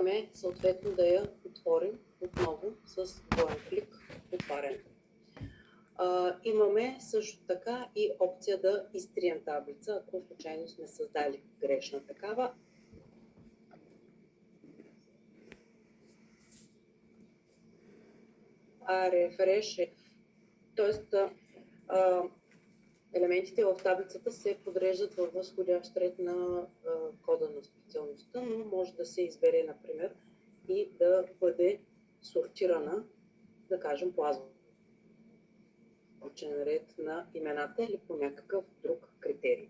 искаме съответно да я отворим отново с двоен клик отваряне. Имаме също така и опция да изтрием таблица, ако случайно сме създали грешна такава. Рефреш е, т.е. елементите в таблицата се подреждат във възходящ ред на кода на специалността, но може да се избере, например, и да бъде сортирана, да кажем, по азбучен ред на имената или по някакъв друг критерий.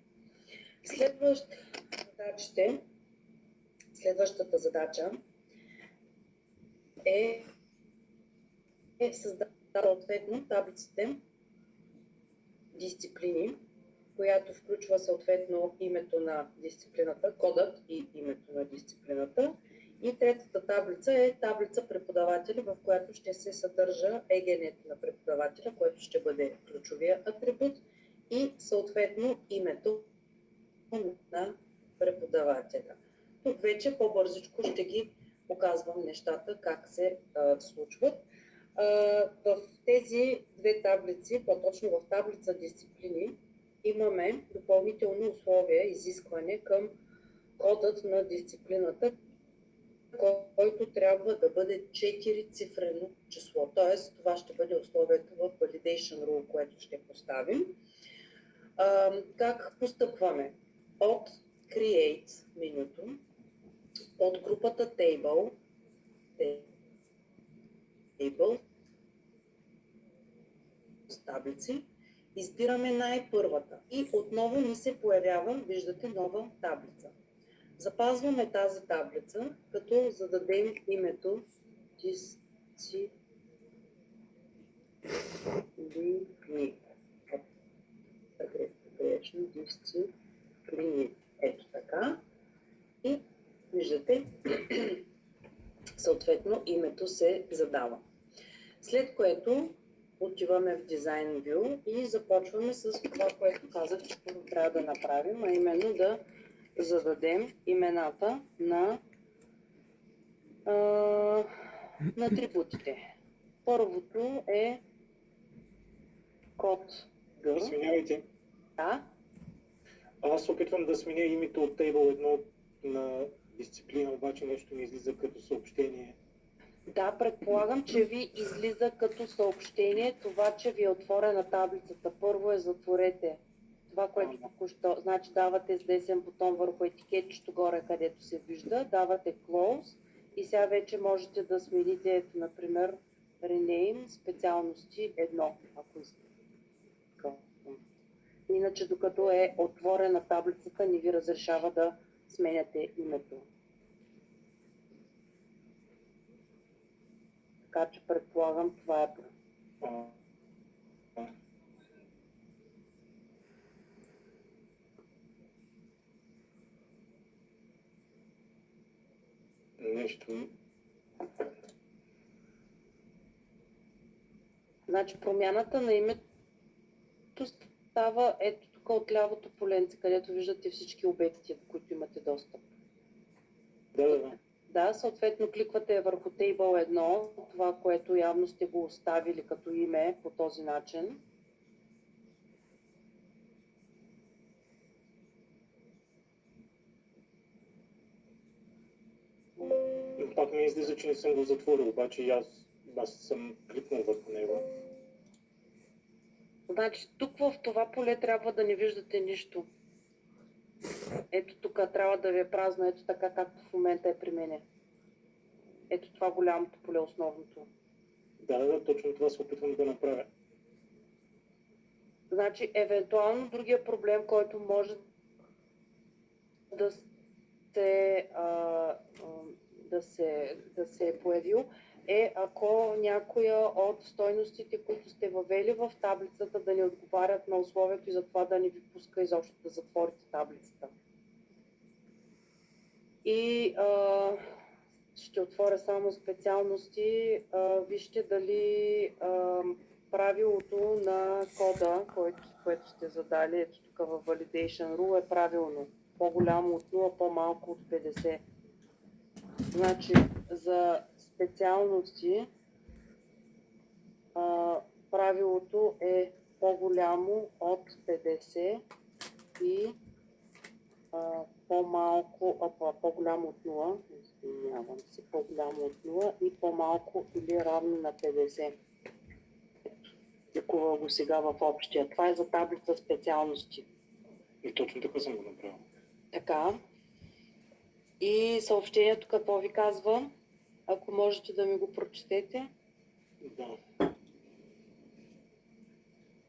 Следващата задача е създава съответно таблиците дисциплини, която включва съответно името на дисциплината, кодът и името на дисциплината. И третата таблица е таблица преподаватели, в която ще се съдържа ЕГН-то на преподавателя, което ще бъде ключовия атрибут и съответно името на преподавателя. Тук вече по-бързичко ще ги показвам нещата, как се случват. В тези две таблици, по-точно в таблица дисциплини, имаме допълнително условие, изискване към кодът на дисциплината, който трябва да бъде 4-цифрено число. Т.е. това ще бъде условието в Validation Rule, което ще поставим. Как постъпваме? От Create менюто, от групата Table, с таблици, избираме най-първата и отново ни се появява, виждате, нова таблица. Запазваме тази таблица, като зададем името дисциплини. Дисциплини. Ето така. И виждате, съответно името се задава. След което отиваме в Design View и започваме с това, което казах, че първо трябва да направим, а именно да зададем имената на атрибутите. Първото е код G. Извинявайте. Да. Аз опитвам да сменя името от Table 1 на дисциплина, обаче нещо ми излиза като съобщение. Да, предполагам, че ви излиза като съобщение това, че ви е отворена таблицата. Първо я затворете. Това, което току-що, значи давате с десен бутон върху етикетчето горе, където се вижда, давате Close и сега вече можете да смените, ето, например, Rename специалности 1, ако искате. Иначе, докато е отворена таблицата, не ви разрешава да сменяте името. Така че предполагам, това е. Нещо. Значи промяната на името става ето тук от лявото поленце, където виждате всички обекти, до които имате достъп. Да, съответно кликвате върху Table 1, това, което явно сте го оставили като име по този начин. Пак ми излиза, че не съм го затворил, обаче аз съм кликнал върху него. Значи тук в това поле трябва да не виждате нищо. Ето тук трябва да ви е празно, ето така както в момента е при мене. Ето това голямото поле, основното. Да, точно това се опитвам да направя. Значи, евентуално другия проблем, който може да се е появил, е ако някоя от стойностите, които сте въвели в таблицата, да не отговарят на условието и за това да не ви пуска изобщо да затворите таблицата. И ще отворя само специалности. Вижте дали правилото на кода, което сте задали, ето тук в Validation Rule, е правилно. По-голямо от 0, по-малко от 50. Значи за специалности правилото е по-голямо от 50 и по-голямо от 0, извинявам се, по-голямо от 0 и по-малко или равно на 50. Такова го сега в общия. Това е за таблица специалности. И точно така съм го направил. Така. И съобщението какво ви казва? Ако можете да ми го прочетете. Да.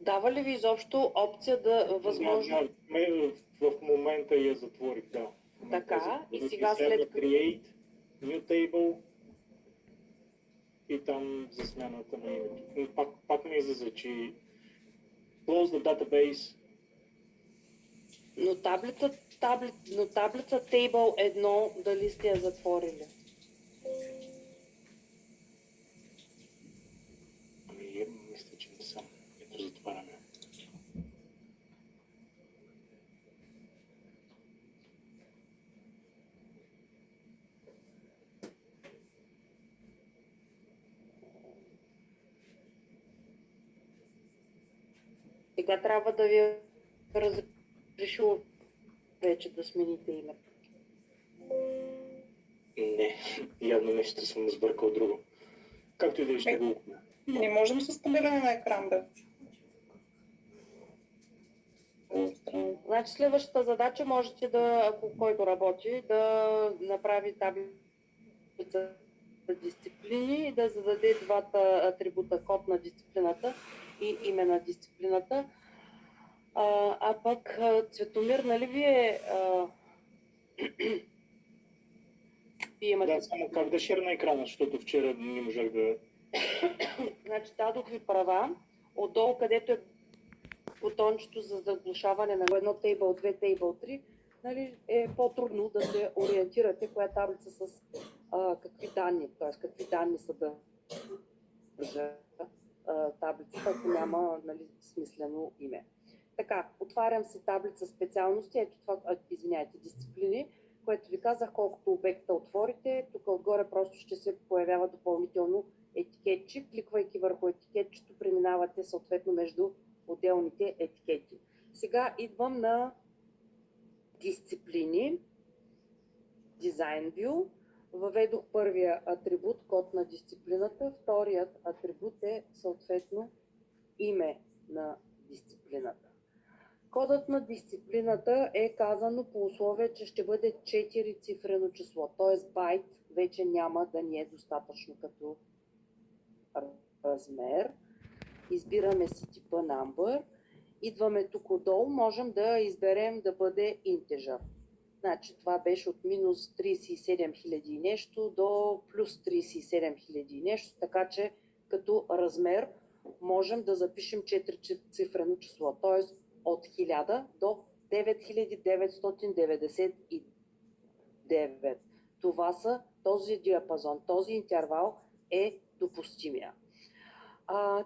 Дава ли ви изобщо опция да възможно... В момента я затворих, да. Така, и сега след... Create, New Table и там за смяната на името. Пак ми излиза, че Close the Database. Но таблица Table 1, дали сте я затворили? Мисля, че не съм. Ето затваряме. Сега трябва да ви разрешило вече да смените име. Не, явно нещо съм сбъркал друго. Както и да ще го... Не можем с сканиране на екран да. Значи следващата задача можете да, ако който работи, да направи таблица за дисциплини и да зададе двата атрибута код на дисциплината и име на дисциплината. А пък Цветомир, нали вие имате... Да, само как да шерна екрана, защото вчера не можах да... Значи дадох ви права, отдолу където е бутончето за заглушаване на едно Table 2, Table 3, нали, е по-трудно да се ориентирате коя таблица с какви данни, т.е. какви данни съдържа таблицата, ако няма, нали, смислено име. Така, отварям си таблица специалности, ето това, дисциплини, което ви казах, колкото обекта отворите, тук отгоре просто ще се появява допълнително етикетче. Кликвайки върху етикетчето, преминавате съответно между отделните етикети. Сега идвам на дисциплини, Design View. Въведох първия атрибут, код на дисциплината. Вторият атрибут е съответно име на дисциплината. Кодът на дисциплината е казано по условие, че ще бъде 4 цифрено число, т.е. байт вече няма да ни е достатъчно като размер. Избираме си типа number. Идваме тук отдолу, можем да изберем да бъде integer. Значи това беше от минус 37 000 и нещо до плюс 37 000 и нещо, така че като размер можем да запишем 4 цифрено число, т.е. от 1000 до 9999. Това са този диапазон, този интервал е допустимия.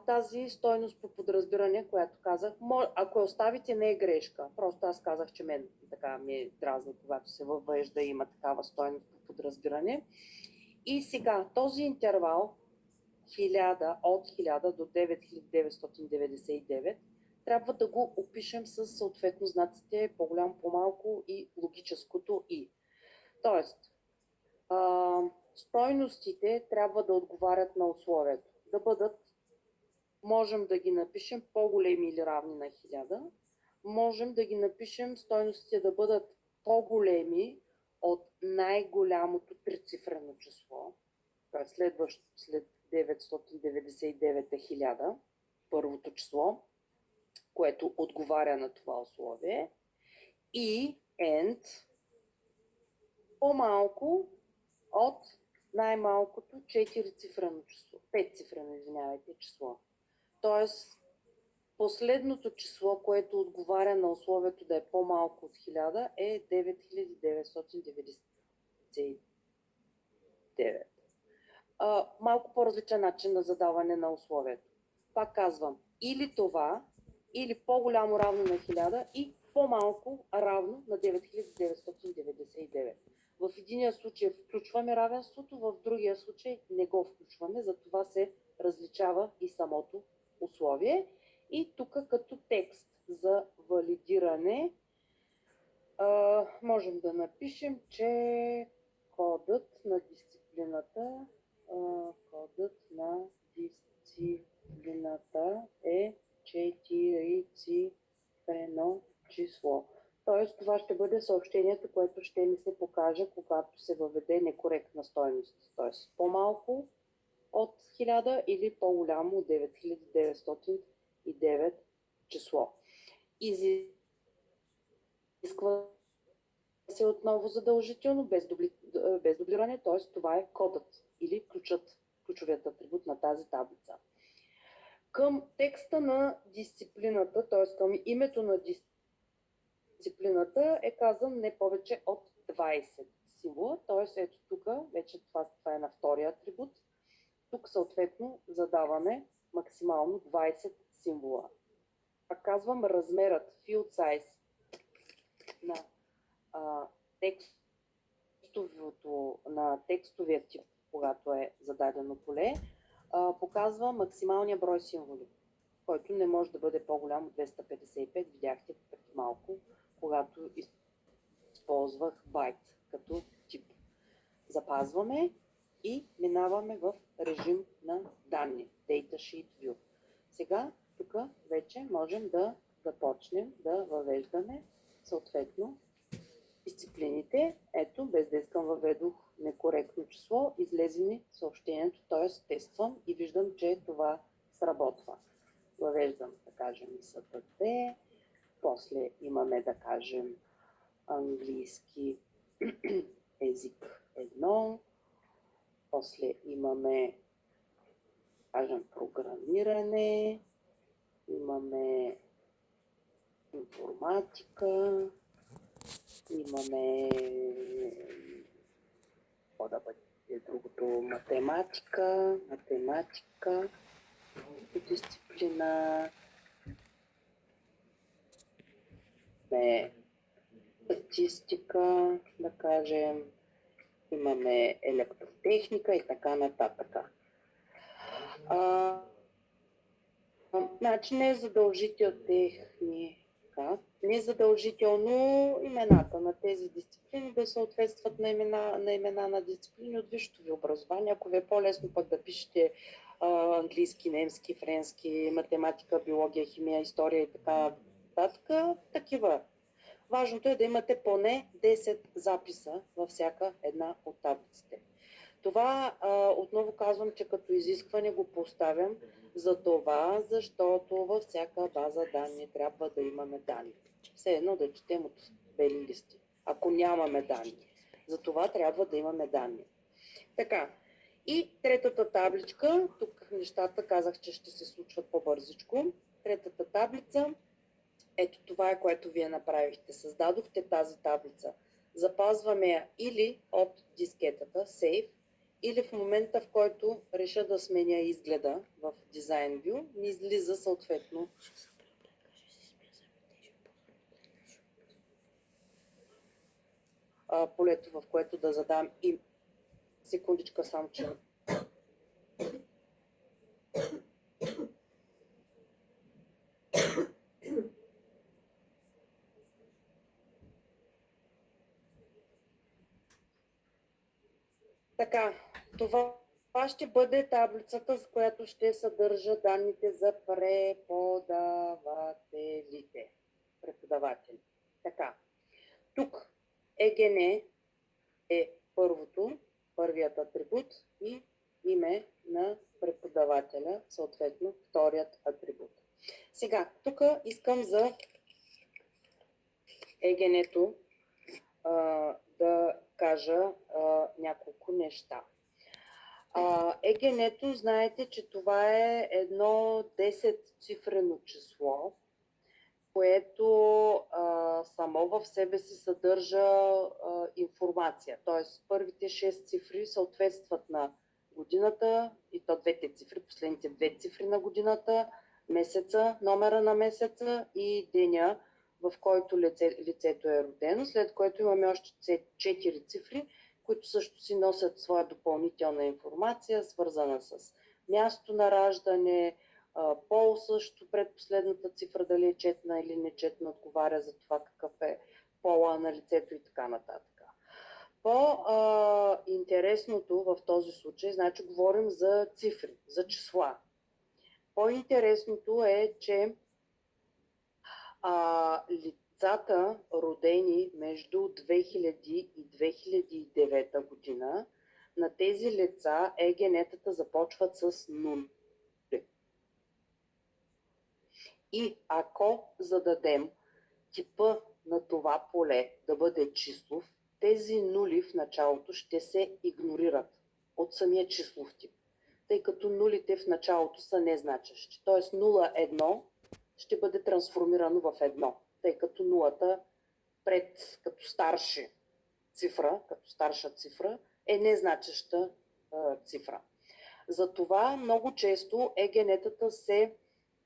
Тази стойност по подразбиране, която казах, ако я оставите, не е грешка. Просто аз казах, че мен така ми дразни, когато се въвежда и има такава стойност по подразбиране. И сега този интервал 1000, от 1000 до 9999 трябва да го опишем с съответно знаците по-голямо, по-малко и логическото и. Тоест, стойностите трябва да отговарят на условието. Да бъдат, можем да ги напишем по-големи или равни на 1000, можем да ги напишем стойностите да бъдат по-големи от най-голямото трицифрено число, т.е. след 999 е 1000, първото число, което отговаря на това условие, и and по-малко от най-малкото 4-цифрено число, 5-цифрено, извинявайте, число. Тоест, последното число, което отговаря на условието да е по-малко от 1000, е 9999. Малко по-различен начин на задаване на условието. Пак казвам, или това, или по-голямо равно на 1000 и по-малко равно на 9999. В единия случай включваме равенството, в другия случай не го включваме, затова се различава и самото условие. И тук като текст за валидиране можем да напишем, че кодът на дисциплината е 4-цифрено число. Тоест, това ще бъде съобщението, което ще ни се покаже, когато се въведе некоректна стойност. Тоест, по-малко от 1000 или по-голямо от 9909 число. Изисква се отново задължително, без дублиране, т.е. това е кодът или ключовият атрибут на тази таблица. Към текста на дисциплината, т.е. към името на дисциплината е казан не повече от 20 символа, т.е. ето тук, вече това е на втория атрибут. Тук съответно задаваме максимално 20 символа. Пак казвам, размерът field size на текстовия тип, когато е зададено поле, показва максималния брой символи, който не може да бъде по-голям от 255. Видяхте преди малко, когато използвах байт като тип. Запазваме и минаваме в режим на данни, Data Sheet View. Сега тук вече можем да почнем да въвеждаме съответно дисциплините. Ето, без да искам въведох некоректно число, излезе ми съобщението, т.е. тествам и виждам, че това сработва. Въвеждам, да кажем, СТТ, после имаме, да кажем, английски език 1, после имаме, кажем, програмиране, имаме информатика, имаме другото математика, дисциплина, статистика, да кажем, имаме електротехника и така нататък. Значи не е задължително техника, не е задължително имената на тези дисциплини да съответстват на имена на дисциплини от висшето ви образование. Ако ви е по-лесно пък да пишете английски, немски, френски, математика, биология, химия, история и така нататък, такива. Важното е да имате поне 10 записа във всяка една от таблиците. Това отново казвам, че като изискване го поставям за това, защото във всяка база данни трябва да имаме данни. Все едно да четем от бели листи, ако нямаме данни. За това трябва да имаме данни. Така, и третата табличка, тук нещата казах, че ще се случват по-бързичко. Третата таблица, ето това е, което вие направихте. Създадохте тази таблица. Запазваме я или от дискетата, Save, или в момента, в който реша да сменя изгледа в Design View, ми излиза съответно полето, в което да задам и секундичка само, че така, това ще бъде таблицата, с която ще съдържа данните за преподаватели. Така, тук ЕГН е първият атрибут и име на преподавателя, съответно вторият атрибут. Сега, тук искам за ЕГН-то да кажа няколко неща. ЕГН-то, знаете, че това е едно 10-цифрено число, което само в себе си съдържа информация. Т.е. първите 6 цифри съответстват на годината, и то двете цифри, последните 2 цифри на годината, месеца, номера на месеца и деня, в който лицето е родено, след което имаме още 4 цифри, които също си носят своя допълнителна информация, свързана с място на раждане, пол също, предпоследната цифра дали е четна или нечетна, отговаря за това какъв е пола на лицето и така нататък. По-интересното в този случай, значи говорим за цифри, за числа. По-интересното е, че лицата, родени между 2000 и 2009 година, на тези лица ЕГН-тата започват с 0. И ако зададем типа на това поле да бъде числов, тези нули в началото ще се игнорират от самия числов тип, тъй като нулите в началото са незначещи. Тоест 0,1 ще бъде трансформирано в 1, тъй като нулата като старша цифра е незначеща цифра. Затова много често ЕГН-тата се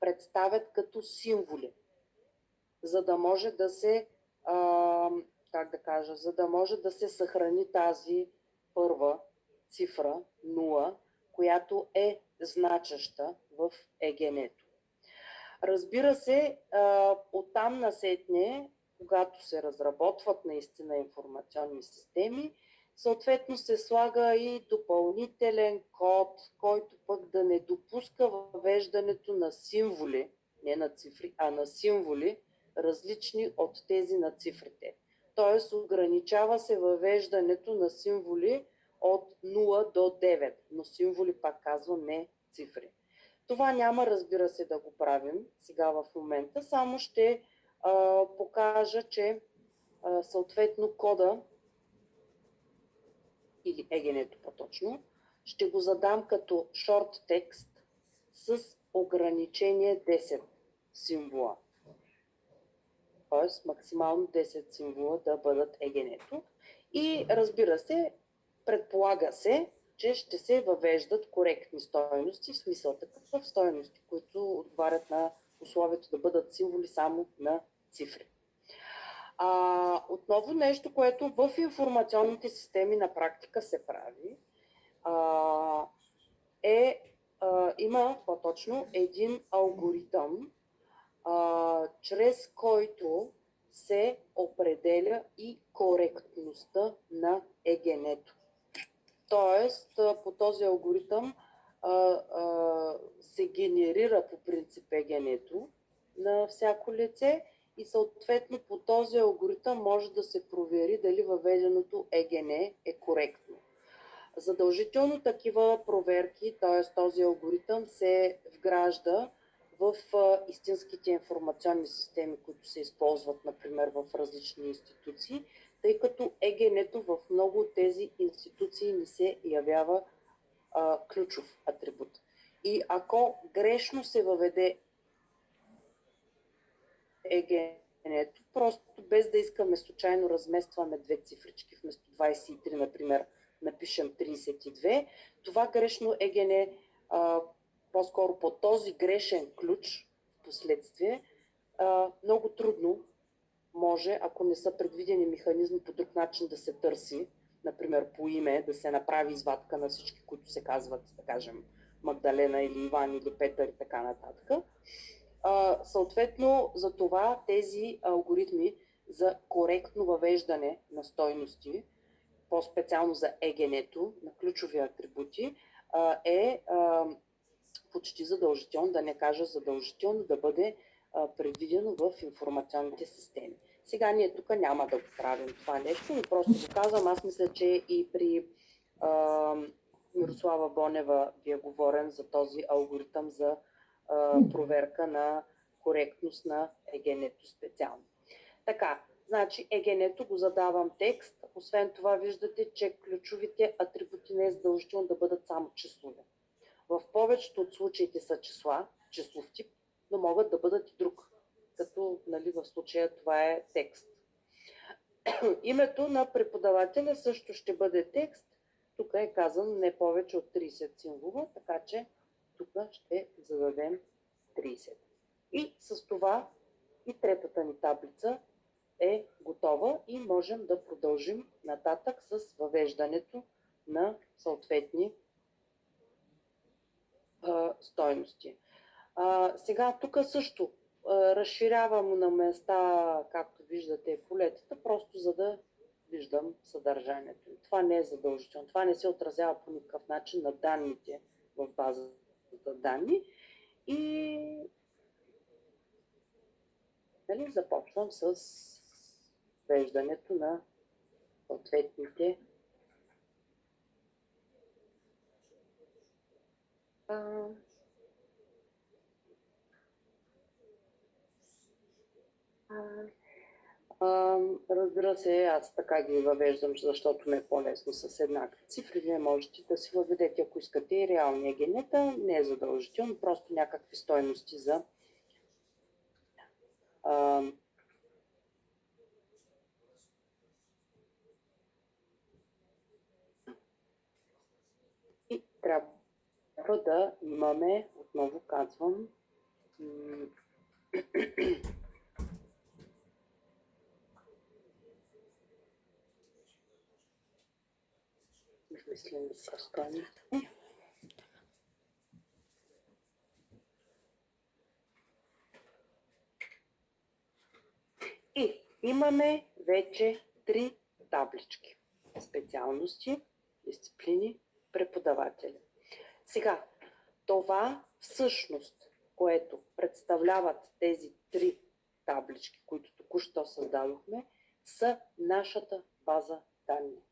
представят като символи, за да може да се за да може да се съхрани тази първа цифра 0, която е значеща в ЕГН-то. Разбира се, оттам насетне, когато се разработват наистина информационни системи, съответно се слага и допълнителен код, който пък да не допуска въвеждането на символи, не на цифри, а на символи, различни от тези на цифрите. Тоест ограничава се въвеждането на символи от 0 до 9, но символи, пак казвам, не цифри. Това няма, разбира се, да го правим сега в момента, само ще покажа, че съответно кода или ЕГН-то по-точно, ще го задам като short текст с ограничение 10 символа. Т.е. максимално 10 символа да бъдат ЕГН-то. И разбира се, предполага се, че ще се въвеждат коректни стойности, в смисъл такъв стойности, които отговарят на условието да бъдат символи само на цифри. Отново нещо, което в информационните системи на практика се прави, има по-точно един алгоритъм, чрез който се определя и коректността на ЕГН-то. Тоест, по този алгоритъм се генерира по принцип ЕГН-то на всяко лице и съответно по този алгоритъм може да се провери дали въведеното ЕГН е коректно. Задължително такива проверки, т.е. този алгоритъм се вгражда в истинските информационни системи, които се използват, например, в различни институции, тъй като ЕГН-то в много от тези институции не се явява ключов атрибут. И ако грешно се въведе ЕГН-то, просто без да искаме случайно разместваме две цифрички, вместо 23, например, напишем 32, това грешно ЕГН, по-скоро по този грешен ключ в последствие, много трудно може, ако не са предвидени механизми по друг начин да се търси, например по име, да се направи извадка на всички, които се казват, да кажем, Магдалена или Иван или Петър и така нататък. Съответно, за това тези алгоритми за коректно въвеждане на стойности, по-специално за ЕГН-то, на ключови атрибути, е почти задължително, да не кажа задължително, да бъде предвидено в информационните системи. Сега ние тук няма да го правим това нещо, но просто го казвам. Аз мисля, че и при Мирослава Бонева ви е говорен за този алгоритъм за проверка на коректност на ЕГН-то специално. Така, значи ЕГН-то го задавам текст. Освен това виждате, че ключовите атрибути не е задължително да бъдат само числови. В повечето от случаите са числа, числов тип, но могат да бъдат и друг, като в случая това е текст. Името на преподавателя също ще бъде текст. Тук е казано не повече от 30 символа, така че тук ще зададем 30. И с това И третата ни таблица е готова и можем да продължим нататък с въвеждането на съответни стойности. Сега тук също разширявам на места, както виждате, полетата, просто за да виждам съдържанието. Това не е задължително. Това не се отразява по никакъв начин на данните в базата данни. И започвам с веждането на съответните разбира се, аз така ги въвеждам, защото ме е по-лесно с еднакви цифри. Вие можете да си въведете, ако искате, и реалния генета. Не е задължително, просто някакви стойности за и трябва да имаме, отново казвам, измислени са стойности. И имаме вече 3 таблички. Специалности, дисциплини, преподаватели. Сега, това всъщност, което представляват тези 3 таблички, които току-що създадохме, са нашата база данни.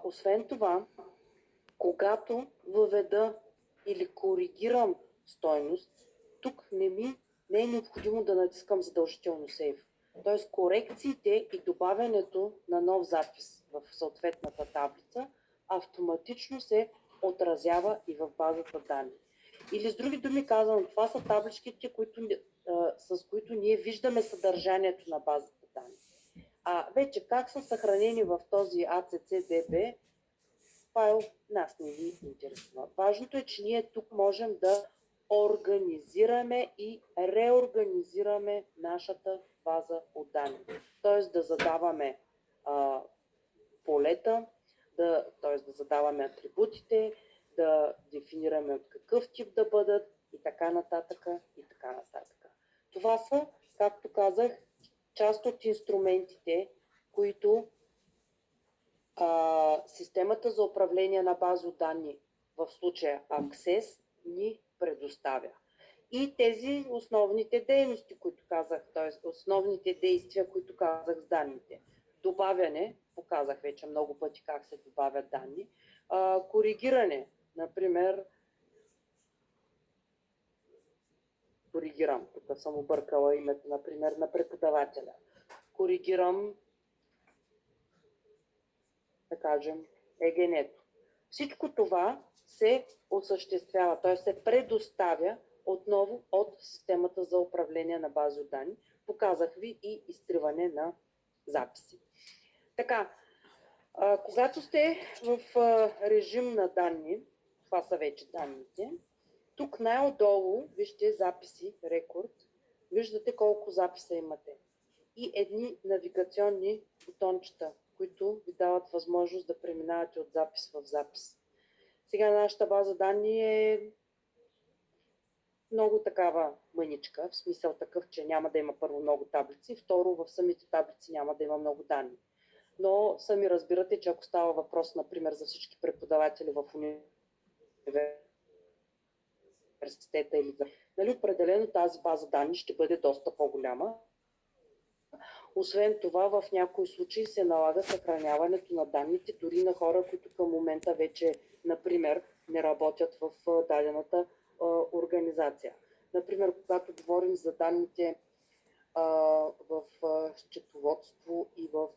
Освен това, когато въведа или коригирам стойност, тук не е необходимо да натискам задължително Save. Т.е. корекциите и добавянето на нов запис в съответната таблица автоматично се отразява и в базата данни. Или с други думи казвам, това са табличките, с които ние виждаме съдържанието на базата данни. Вече как са съхранени в този ACCDB файл, нас не ни интересува. Важното е, че ние тук можем да организираме и реорганизираме нашата база от данни. Т.е. да задаваме полета, т.е. да задаваме атрибутите, да дефинираме от какъв тип да бъдат и така нататък, и така нататък. Това са, както казах, част от инструментите, които системата за управление на база данни, в случая Access, ни предоставя. И тези основните дейности, които казах, т.е. основните действия, които казах с данните. Добавяне, показах вече много пъти как се добавят данни. Коригиране, например, тук съм объркала името, например, на преподавателя. Коригирам, да кажем, егенето. Всичко това се осъществява, т.е. се предоставя отново от системата за управление на бази данни. Показах ви и изтриване на записи. Така, когато сте в режим на данни, това са вече данните, тук най-отдолу вижте записи, рекорд, виждате колко записа имате. И едни навигационни бутончета, които ви дават възможност да преминавате от запис в запис. Сега нашата база данни е много такава мъничка, в смисъл такъв, че няма да има първо много таблици, второ в самите таблици няма да има много данни. Но сами разбирате, че ако става въпрос, например, за всички преподаватели в университета или за... определено тази база данни ще бъде доста по-голяма. Освен това, в някои случаи се налага съхраняването на данните дори на хора, които към момента вече, например, не работят в дадената организация. Например, когато говорим за данните в счетоводство и в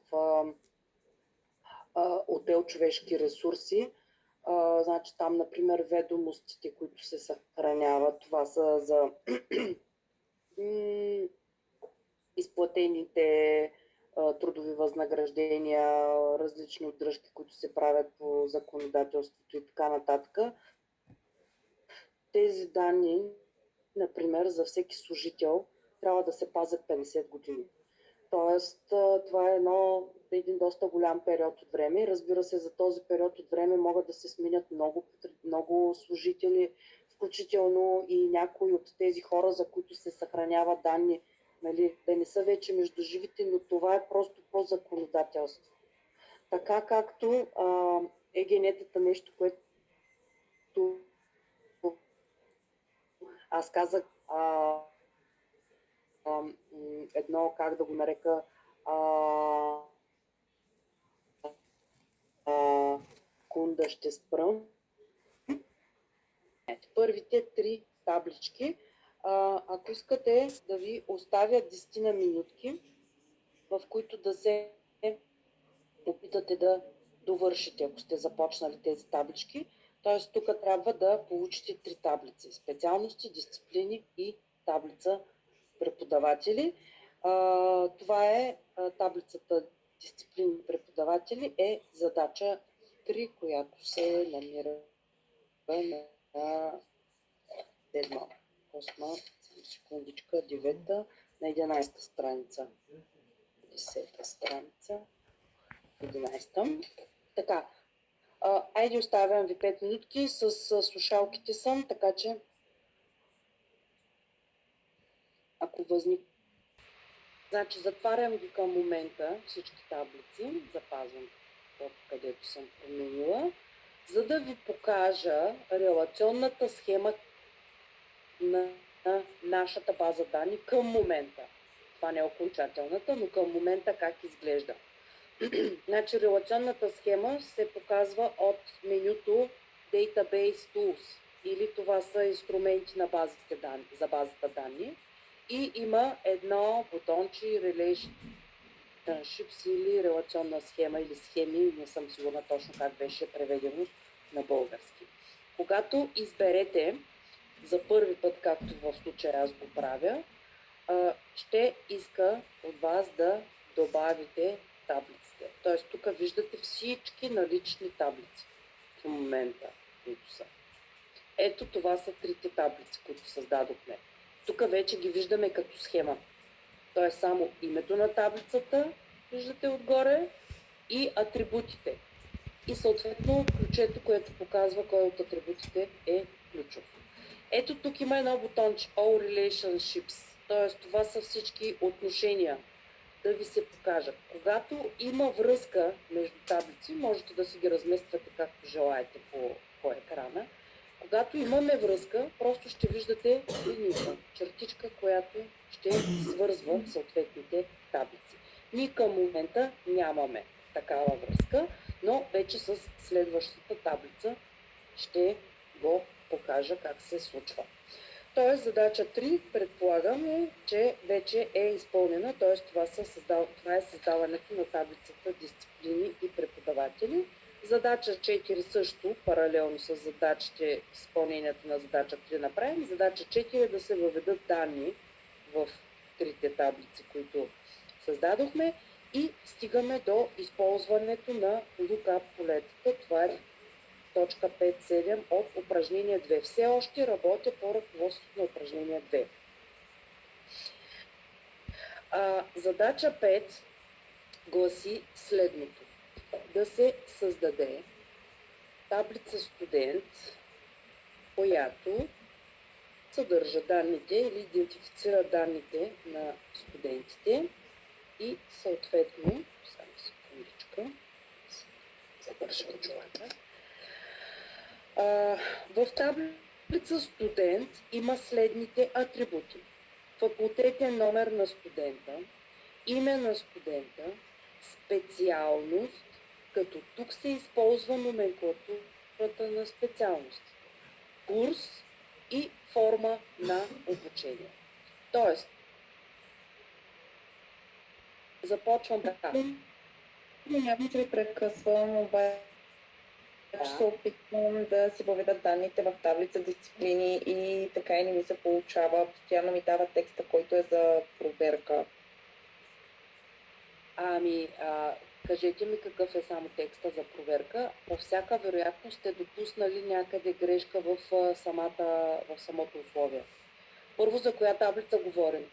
отдел човешки ресурси, значи там, например, ведомостите, които се съхраняват, това са за изплатените трудови възнаграждения, различни отдръжки, които се правят по законодателството и така нататък. Тези данни например, за всеки служител трябва да се пазят 50 години. Тоест, това е един доста голям период от време. Разбира се, за този период от време могат да се сменят много служители, включително и някои от тези хора, за които се съхраняват данни, нали, да не са вече между живите, но това е просто по законодателство. Така както е генетиката нещо, което аз казах едно, как да го нарека, кунда ще спрам. Първите 3 таблички. Ако искате да ви оставя 10 на минутки, в които да се опитате да довършите, ако сте започнали тези таблички. Т.е. тук трябва да получите 3 таблици. Специалности, дисциплини и таблица преподаватели. Това е таблицата дисциплини и преподаватели е задача 3, която се намира на 7, 8, секундичка, 9, на 11 страница. 10 страница, 11. Така, айде оставям ви 5 минутки, с слушалките съм, така че ако възникне. Значи затварям ги към момента всички таблици, запазвам тук, където съм променила, за да ви покажа релационната схема на нашата база данни към момента. Това не е окончателната, но към момента как изглежда. Значи релационната схема се показва от менюто Database Tools, или това са инструменти на базите данни, за базата данни, и има едно бутонче Relationships или релационна схема или схеми, не съм сигурна точно как беше преведено на български. Когато изберете за първи път, както в случая аз го правя, ще иска от вас да добавите таблиците. Тоест тук виждате всички налични таблици в момента, които са. Ето това са 3 таблици, които създадохме. Тук вече ги виждаме като схема. То е само името на таблицата, виждате отгоре, и атрибутите. И съответно ключето, което показва кой от атрибутите е ключов. Ето тук има едно бутонче All Relationships, т.е. това са всички отношения, да ви се покажат. Когато има връзка между таблици, можете да си ги размествате както желаете по екрана. Когато имаме връзка, просто ще виждате линийка, чертичка, която ще свързва съответните таблици. Ние към момента нямаме такава връзка, но вече с следващата таблица ще го покажа как се случва. Тоест задача 3, предполагаме, че вече е изпълнена, т.е. това е създаването на таблицата дисциплини и преподаватели. Задача 4 също, паралелно с задачите, изпълнението на задача 3 направим. Задача 4 е да се въведат данни в 3 таблици, които създадохме, и стигаме до използването на lookup полетата. Това е точка 5.7 от упражнение 2. Все още работя по ръководството на упражнение 2. Задача 5 гласи следното. Да се създаде таблица студент, която съдържа данните или идентифицира данните на студентите и съответно, само секундичка, завършвам чувата. В таблица студент има следните атрибути. Факултетен номер на студента, име на студента, специалност, като тук се използва номенклатурата на специалностите, курс и форма на обучение. Тоест, започвам така. Няма да ви прекъсвам, обаче се опитвам да си въведа данните в таблица дисциплини и така и не ми се получава. Постоянно ми дава текста, който е за проверка. Кажете ми какъв е само текста за проверка. По всяка вероятност сте допуснали някъде грешка в самото условие. Първо за коя таблица говорим?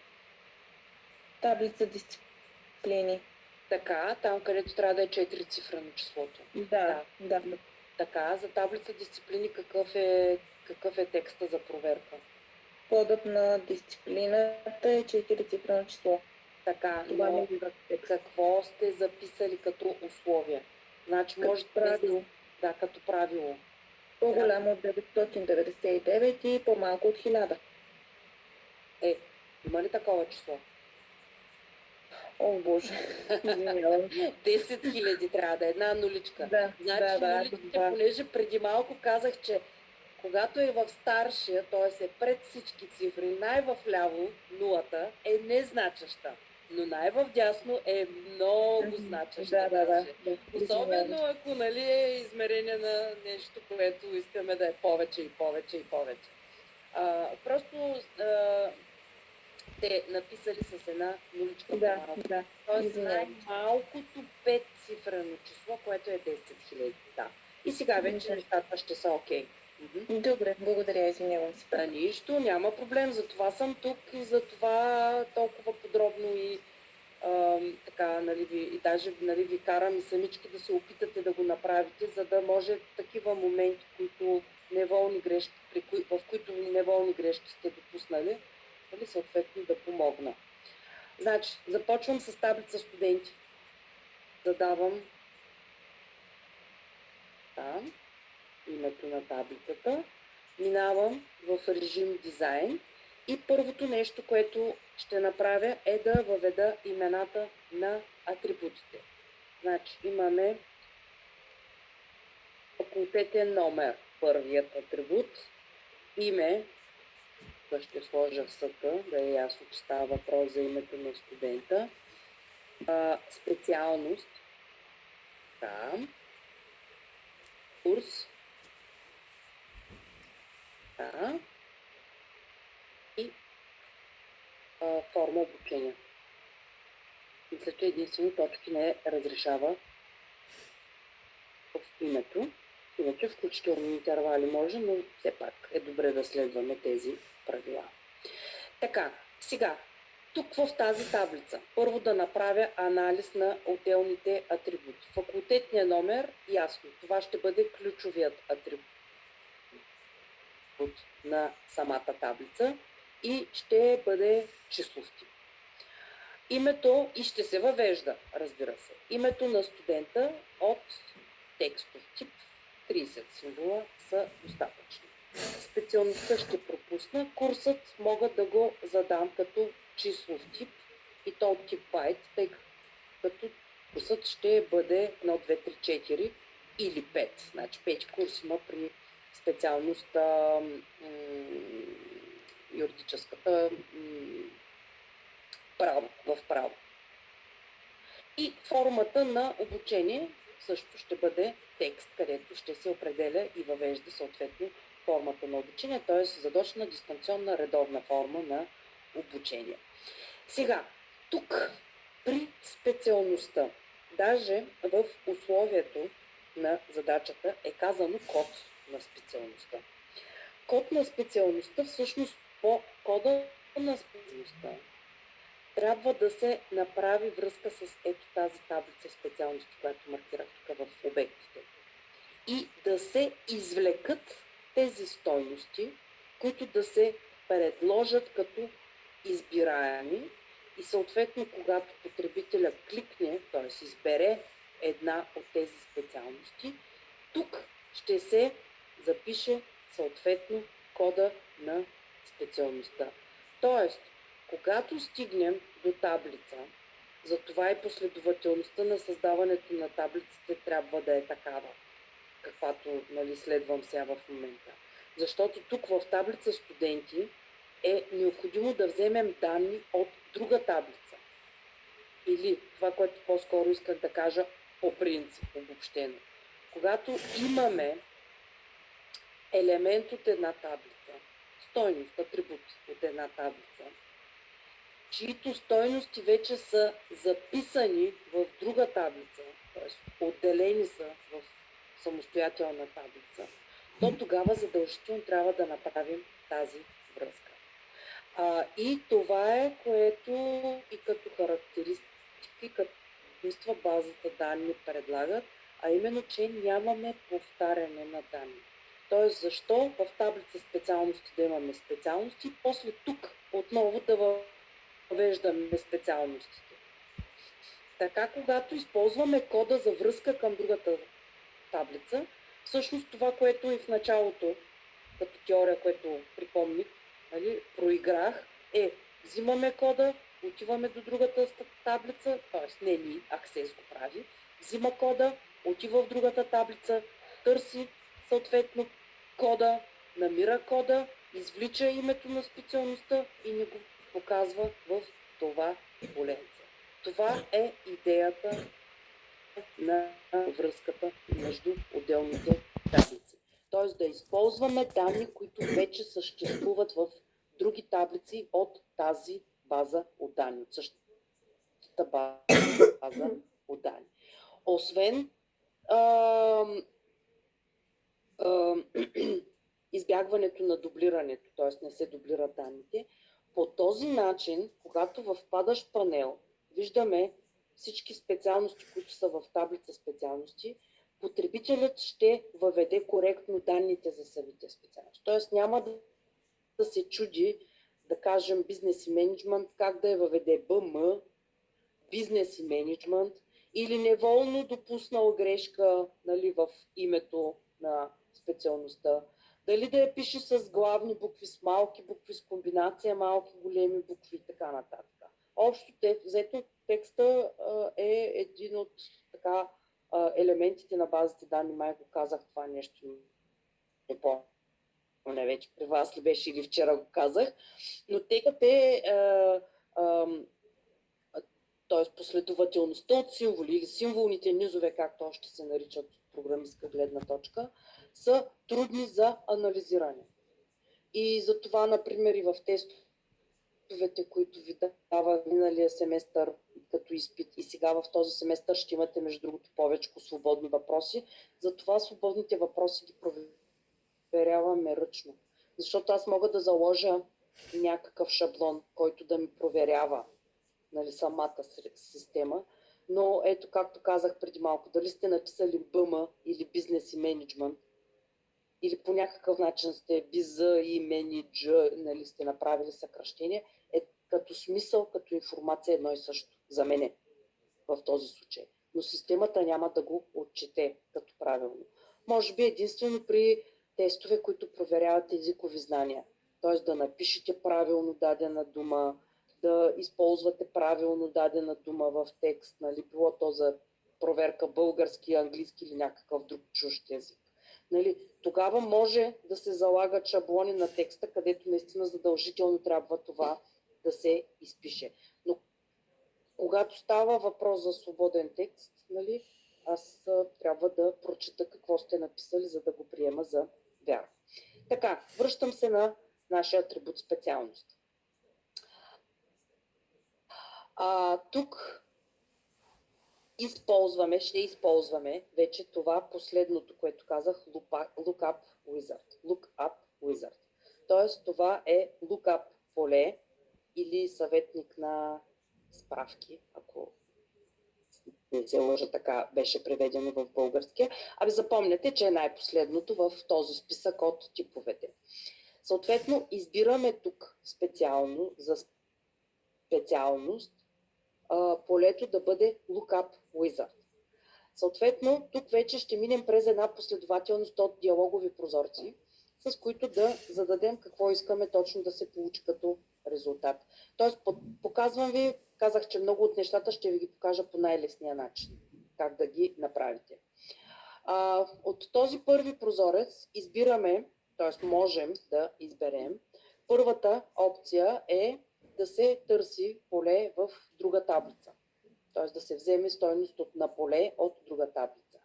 Таблица дисциплини. Така, там където трябва да е 4 цифрено числото. Да, да. Така, за таблица дисциплини какъв е текста за проверка? Кодът на дисциплината е 4-цифрено число. Така, Това но не бива текст. какво сте записали като условие? Значи може Правило. да, като правило. По-голямо от 999 и по-малко от 1000. Има ли такова число? О, Боже. Извинявам. 10 000 трябва да е една нуличка. Да, Значи да, нуличките, да. понеже преди малко казах, че когато е в старшия, т.е. е пред всички цифри, най-вляво нулата е незначеща, но най-вдясно е много значеща. Да. Особено ако е измерение на нещо, което искаме да е повече и повече и повече. Просто те написали с една нуличка по-малко. Да. Тоест най-малкото 5 цифрено число, което е 10 000. Да. И сега вече нещата ще са окей. Добре, благодаря, извинявам се. Да, нищо, няма проблем. Затова съм тук и затова толкова подробно и така, и даже ви карам и самички да се опитате да го направите, за да може такива моменти, които в които неволни грешки сте допуснали, съответно да помогна. Значи, започвам с таблица студенти. Задавам името на таблицата. Минавам в режим дизайн и първото нещо, което ще направя е да въведа имената на атрибутите. Значи имаме факултетен номер, първият атрибут, име, ще сложа в съка, да е ясно, че става въпрос за името на студента, специалност, курс, и форма обучение. Мисля, че единствено точки не разрешава в името. Иначе включително интервали може, но все пак е добре да следваме тези правила. Така, сега, тук в тази таблица, първо да направя анализ на отделните атрибути. Факултетният номер, ясно, това ще бъде ключовият атрибут на самата таблица и ще бъде числов тип. Името и ще се въвежда, разбира се. Името на студента от текстов тип 30 символа са достатъчни. Специалността ще пропусна. Курсът мога да го задам като числов тип и то от тип байт, тъй като курсът ще бъде 1, 2, 3, 4 или 5. Значи 5 курс има при специалността юридическата в право. И формата на обучение също ще бъде текст, където ще се определя и въвежда съответно формата на обучение, т.е. задочна, дистанционна, редовна форма на обучение. Сега, тук при специалността, даже в условието на задачата е казано код на специалността. Код на специалността, всъщност по кода на специалността трябва да се направи връзка с ето тази таблица специалности, която маркирах тук в обектите. И да се извлекат тези стойности, които да се предложат като избираеми и съответно, когато потребителя кликне, т.е. избере една от тези специалности, тук ще се запише съответно кода на специалността. Тоест, когато стигнем до таблица, затова и последователността на създаването на таблиците трябва да е такава, каквато следвам сега в момента. Защото тук в таблица студенти е необходимо да вземем данни от друга таблица. Или това, което по-скоро исках да кажа по принцип, обобщено. Когато имаме елемент от една таблица, стойност, атрибут от една таблица, чието стойности вече са записани в друга таблица, т.е. отделени са в самостоятелна таблица, то тогава задължително трябва да направим тази връзка. И това е, което и като характеристики, като качества базата данни предлагат, а именно, че нямаме повтаряне на данни. Тоест, защо в таблица специалности да имаме специалности, после тук отново да въвеждаме специалностите. Така, когато използваме кода за връзка към другата таблица, всъщност това, което и в началото, като теория, което припомних, нали, проиграх, взимаме кода, отиваме до другата таблица, т.е. не ни, Access го прави, взима кода, отива в другата таблица, търси съответно кода, намира кода, извлича името на специалността и ни го показва в това поленце. Това е идеята на връзката между отделните таблици. Т.е. да използваме данни, които вече съществуват в други таблици от тази база от данни, от същата база от данни. Освен избягването на дублирането, т.е. не се дублират данните, по този начин, когато в падащ панел виждаме всички специалности, които са в таблица специалности, потребителят ще въведе коректно данните за самите специалности. Тоест няма да се чуди, да кажем, бизнес и менеджмент, как да я въведе БМ, бизнес и менеджмент, или неволно допуснал грешка, нали, в името на специалността. Дали да я пише с главни букви, с малки букви, с комбинация малки, големи букви и така нататък. Общо взето текста е един от елементите на базата данни. Май го казах това нещо. Не помня вече при вас ли беше или вчера го казах. Но текът т.е. последователността от символи или символните низове, както още се наричат от програмистка гледна точка, са трудни за анализиране. И за това, например, и в тестовете, които ви дава миналия семестър като изпит и сега в този семестър ще имате, между другото, повече свободни въпроси. Затова свободните въпроси ги проверяваме ръчно. Защото аз мога да заложа някакъв шаблон, който да ми проверява, нали, самата система, но ето, както казах преди малко, дали сте написали БМ или бизнес и менеджмент, или по някакъв начин сте биза и менедж, нали, сте направили съкръщение, като смисъл, като информация едно и също за мене в този случай. Но системата няма да го отчете като правилно. Може би единствено при тестове, които проверяват езикови знания. Т.е. да напишете правилно дадена дума, да използвате правилно дадена дума в текст, нали, било то за проверка български, английски или някакъв друг чужд език. Нали, тогава може да се залагат шаблони на текста, където наистина задължително трябва това да се изпише. Но когато става въпрос за свободен текст, нали, аз трябва да прочета какво сте написали, за да го приема за вярно. Така, връщам се на нашия атрибут специалност. Тук ще използваме вече това последното, което казах, lookup wizard. Тоест това е lookup поле или съветник на справки, ако не се лъжа, така беше преведено в българския. Запомняте, че е най-последното в този списък от типовете. Съответно, избираме тук специално за специалност полето да бъде lookup wizard. Съответно, тук вече ще минем през една последователност от диалогови прозорци, с които да зададем какво искаме точно да се получи като резултат. Тоест, показвам ви, казах, че много от нещата ще ви ги покажа по най-лесния начин, как да ги направите. От този първи прозорец избираме, т.е. можем да изберем, първата опция е да се търси поле в друга таблица. Т.е. да се вземе стойност на поле от друга таблица.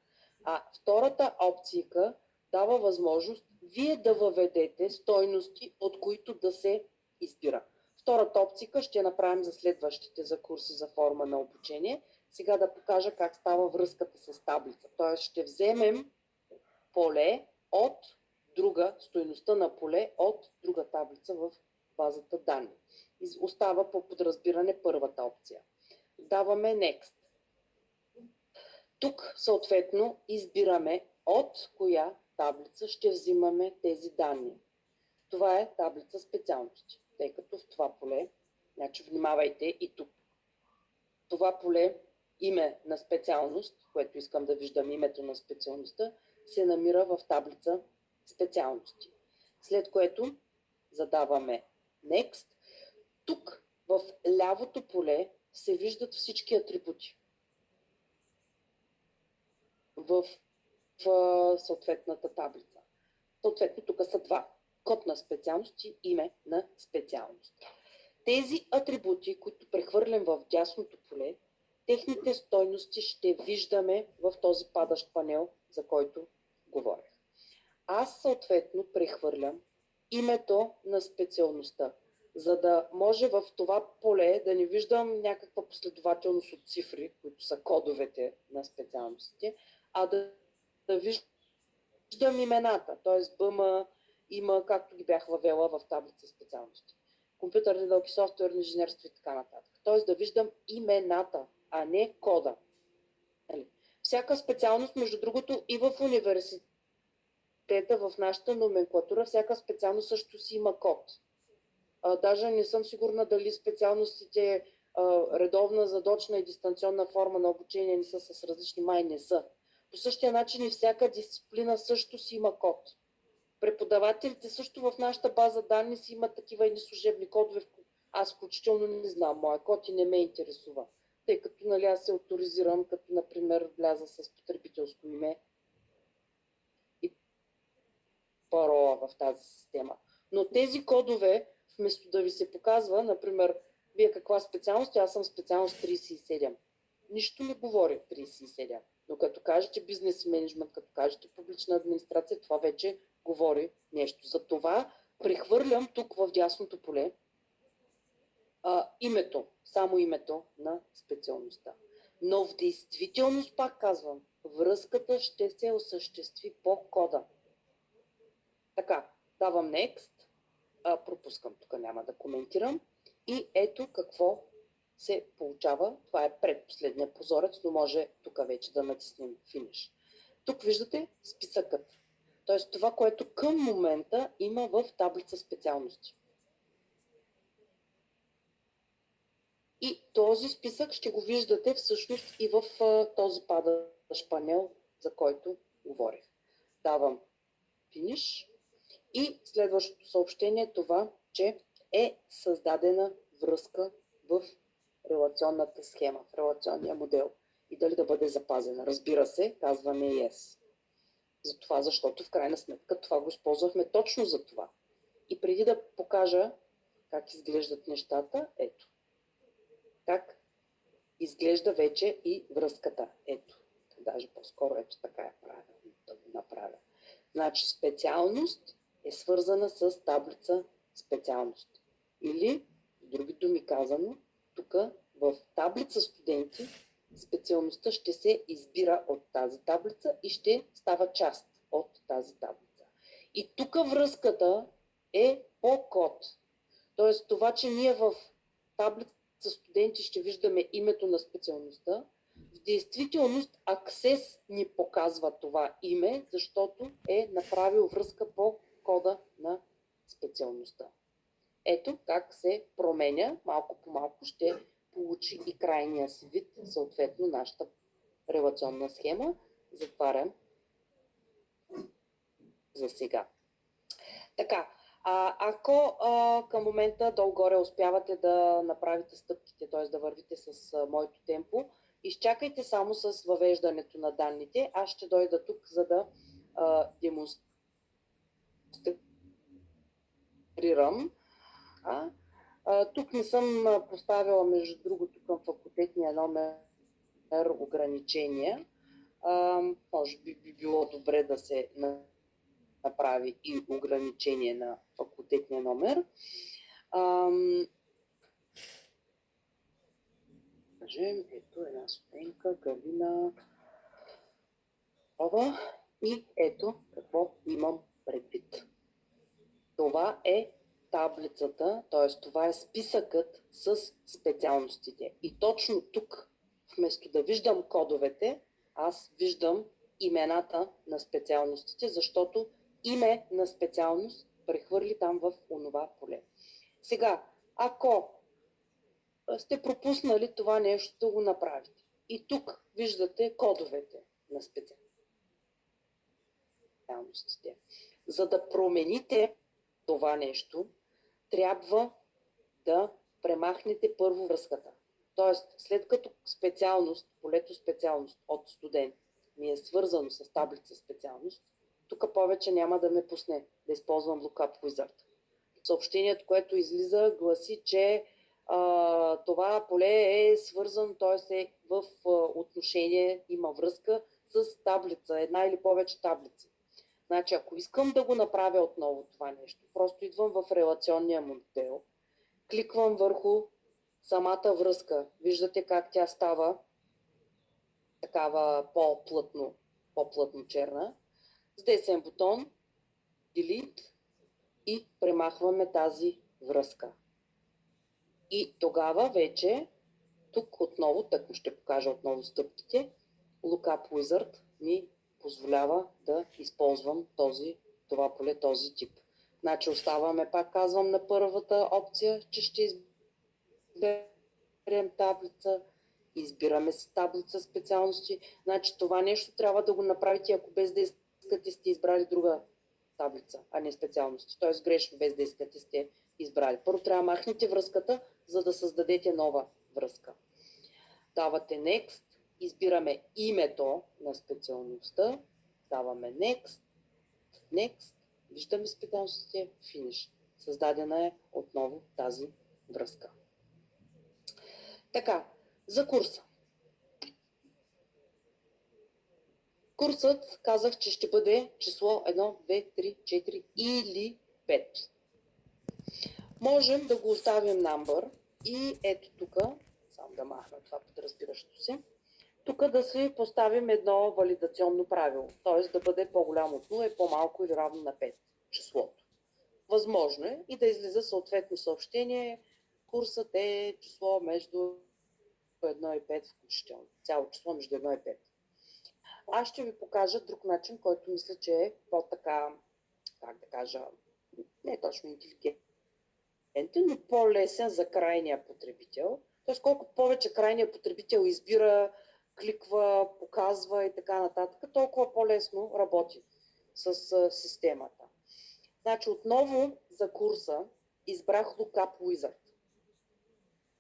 Втората опция дава възможност вие да въведете стойности, от които да се избира. Втората опция ще направим за следващите за курси за форма на обучение. Сега да покажа как става връзката с таблица. Т.е. ще вземем поле от друга, стойността на поле от друга таблица в базата данни. Остава по подразбиране първата опция. Даваме Next. Тук съответно избираме от коя таблица ще взимаме тези данни. Това е таблица специалности, тъй като в това поле, значи внимавайте и тук, това поле име на специалност, което искам да виждам името на специалността, се намира в таблица специалности. След което задаваме Next. Тук в лявото поле се виждат всички атрибути в съответната таблица. Съответно тук са два. Код на специалност и име на специалност. Тези атрибути, които прехвърлям в дясното поле, техните стойности ще виждаме в този падащ панел, за който говорих. Аз съответно прехвърлям името на специалността, за да може в това поле да не виждам някаква последователност от цифри, които са кодовете на специалностите, а да виждам имената, т.е. БМ, има, както ги бях въвела в таблица специалности. Компютърни науки, софтуерно инженерство и така нататък. Т.е. да виждам имената, а не кода. Всяка специалност, между другото, и в университета, в нашата номенклатура, всяка специалност също си има код. Даже не съм сигурна дали специалностите редовна, задочна и дистанционна форма на обучение не са с различни, май не са. По същия начин и всяка дисциплина също си има код. Преподавателите също в нашата база данни си имат такива едни служебни кодове. Аз включително не знам моя код и не ме интересува. Тъй като аз се авторизирам, като например вляза с потребителско име и парола в тази система. Но тези кодове, вместо да ви се показва, например, вие каква специалност, аз съм специалност 37. Нищо не говори 37. Но като кажете бизнес менеджмент, като кажете публична администрация, това вече говори нещо. За това прехвърлям тук в дясното поле името, само името на специалността. Но в действителност, пак казвам, връзката ще се осъществи по кода. Така, давам Next, пропускам, тук няма да коментирам. И ето какво се получава. Това е предпоследния прозорец, но може тук вече да натиснем Finish. Тук виждате списъкът. Т.е. това, което към момента има в таблица специалности. И този списък ще го виждате всъщност и в този падащ панел, за който говорих. Давам Finish и следващото съобщение е това, че е създадена връзка в релационната схема, в релационния модел. И дали да бъде запазена. Разбира се, казваме Yes. Затова, защото в крайна сметка това го използвахме точно за това. И преди да покажа как изглеждат нещата, ето. Как изглежда вече и връзката. Ето. Даже по-скоро ето така е правилно да го направя. Значи специалност е свързана с таблица специалност. Или, с други думи казано, тук в таблица студенти специалността ще се избира от тази таблица и ще става част от тази таблица. И тук връзката е по код. Тоест това, че ние в таблица студенти ще виждаме името на специалността, в действителност Access ни показва това име, защото е направил връзка по кода на специалността. Ето как се променя, малко по малко ще получи и крайния си вид, съответно нашата релационна схема. Затварям за сега. Така, ако към момента долу-горе успявате да направите стъпките, т.е. да вървите с моето темпо, изчакайте само с въвеждането на данните. Аз ще дойда тук, за да демонстрирам. Тук не съм поставила, между другото, към факултетния номер ограничения. Може би било добре да се направи и ограничение на факултетния номер. Кажем, ето една студентка, Галина Ова. И ето какво имам предвид. Това е таблицата, т.е. това е списъкът с специалностите. И точно тук, вместо да виждам кодовете, аз виждам имената на специалностите, защото име на специалност прехвърли там в онова поле. Сега, ако сте пропуснали това нещо, да го направите. И тук виждате кодовете на специалностите. За да промените това нещо, трябва да премахнете първо връзката. Тоест, след като специалност, полето специалност от студент ми е свързано с таблица специалност, тук повече няма да ме пусне да използвам Lookup Wizard. Съобщението, което излиза, гласи, че това поле е свързано, т.е. е в отношение, има връзка с таблица, една или повече таблици. Значи, ако искам да го направя отново това нещо, просто идвам в релационния модел, кликвам върху самата връзка. Виждате как тя става такава по-плътно черна. С десен бутон Delete и премахваме тази връзка. И тогава вече, тук отново, тъкмо ще покажа отново стъпките, Lookup Wizard ми позволява да използвам това поле, този тип. Значи оставаме, пак казвам, на първата опция, че ще изберем таблица, избираме с таблица специалности. Значи това нещо трябва да го направите, ако без да искате сте избрали друга таблица, а не специалности. Т.е. грешно, без да искате сте избрали. Първо трябва да махнете връзката, за да създадете нова връзка. Давате Next, избираме името на специалността, даваме Next, виждаме специалностите, Finish. Създадена е отново тази връзка. Така, за курса. Курсът казах, че ще бъде число 1, 2, 3, 4 или 5. Можем да го оставим number и ето тук, само да махна това подразбиращо се, тук да си поставим едно валидационно правило, т.е. да бъде по-голямо от 0 и по-малко или равно на 5 числото. Възможно е и да излиза съответно съобщение, курсът е число между 1 и 5 включително, цяло число между 1 и 5. Аз ще ви покажа друг начин, който мисля, че е по-така, как да кажа, не точно интелигентен, но по-лесен за крайния потребител. Тоест, колкото повече крайният потребител избира, кликва, показва и така нататък, толкова по-лесно работи с системата. Значи, отново за курса избрах Lookup Wizard.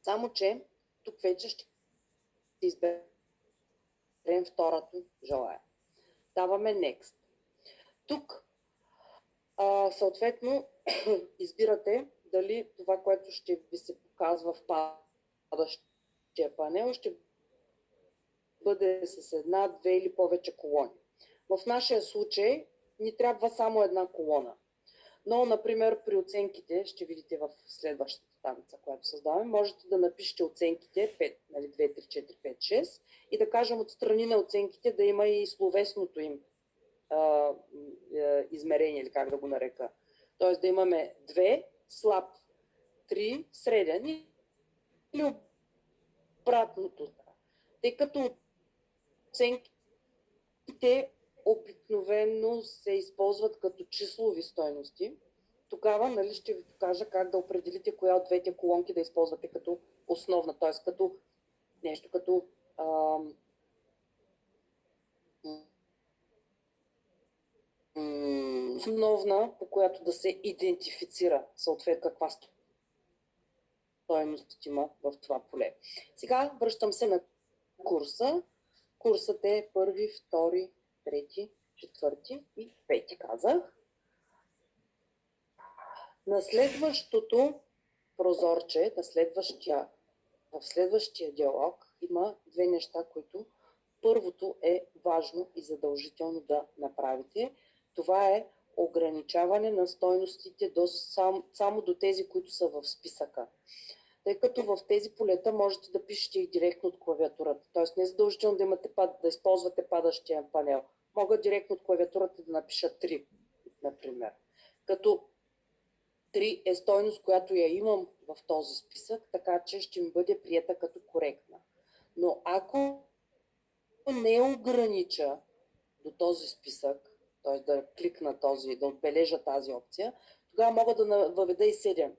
Само, че тук вече ще изберем второто желая. Даваме Next. Тук съответно избирате дали това, което ще ви се показва в падащия панел, ще бъде с една, две или повече колони. В нашия случай ни трябва само една колона. Но, например, при оценките, ще видите в следващата таблица, която създаваме, можете да напишете оценките 5, нали, 2, 3, 4, 5, 6 и да кажем отстрани на оценките да има и словесното им измерение, или как да го нарека. Тоест да имаме 2, слаб, 3, среден или обратното. Тъй като оценките обикновено се използват като числови стойности, тогава, нали, ще ви покажа как да определите коя от двете колонки да използвате като основна, т.е. като нещо като основна, по която да се идентифицира съответно каква стойност има в това поле. Сега връщам се на курса. Курсът е първи, втори, трети, четвърти и пети, казах. На следващото прозорче, в следващия диалог има две неща, които първото е важно и задължително да направите. Това е ограничаване на стойностите само до тези, които са в списъка. Тъй като в тези полета можете да пишете и директно от клавиатурата. Тоест не е задължително да използвате падащия панел. Мога директно от клавиатурата да напиша 3, например. Като 3 е стойност, която я имам в този списък, така че ще ми бъде прията като коректна. Но ако не огранича до този списък, т.е. да кликна този, да отбележа тази опция, тогава мога да въведа и 7,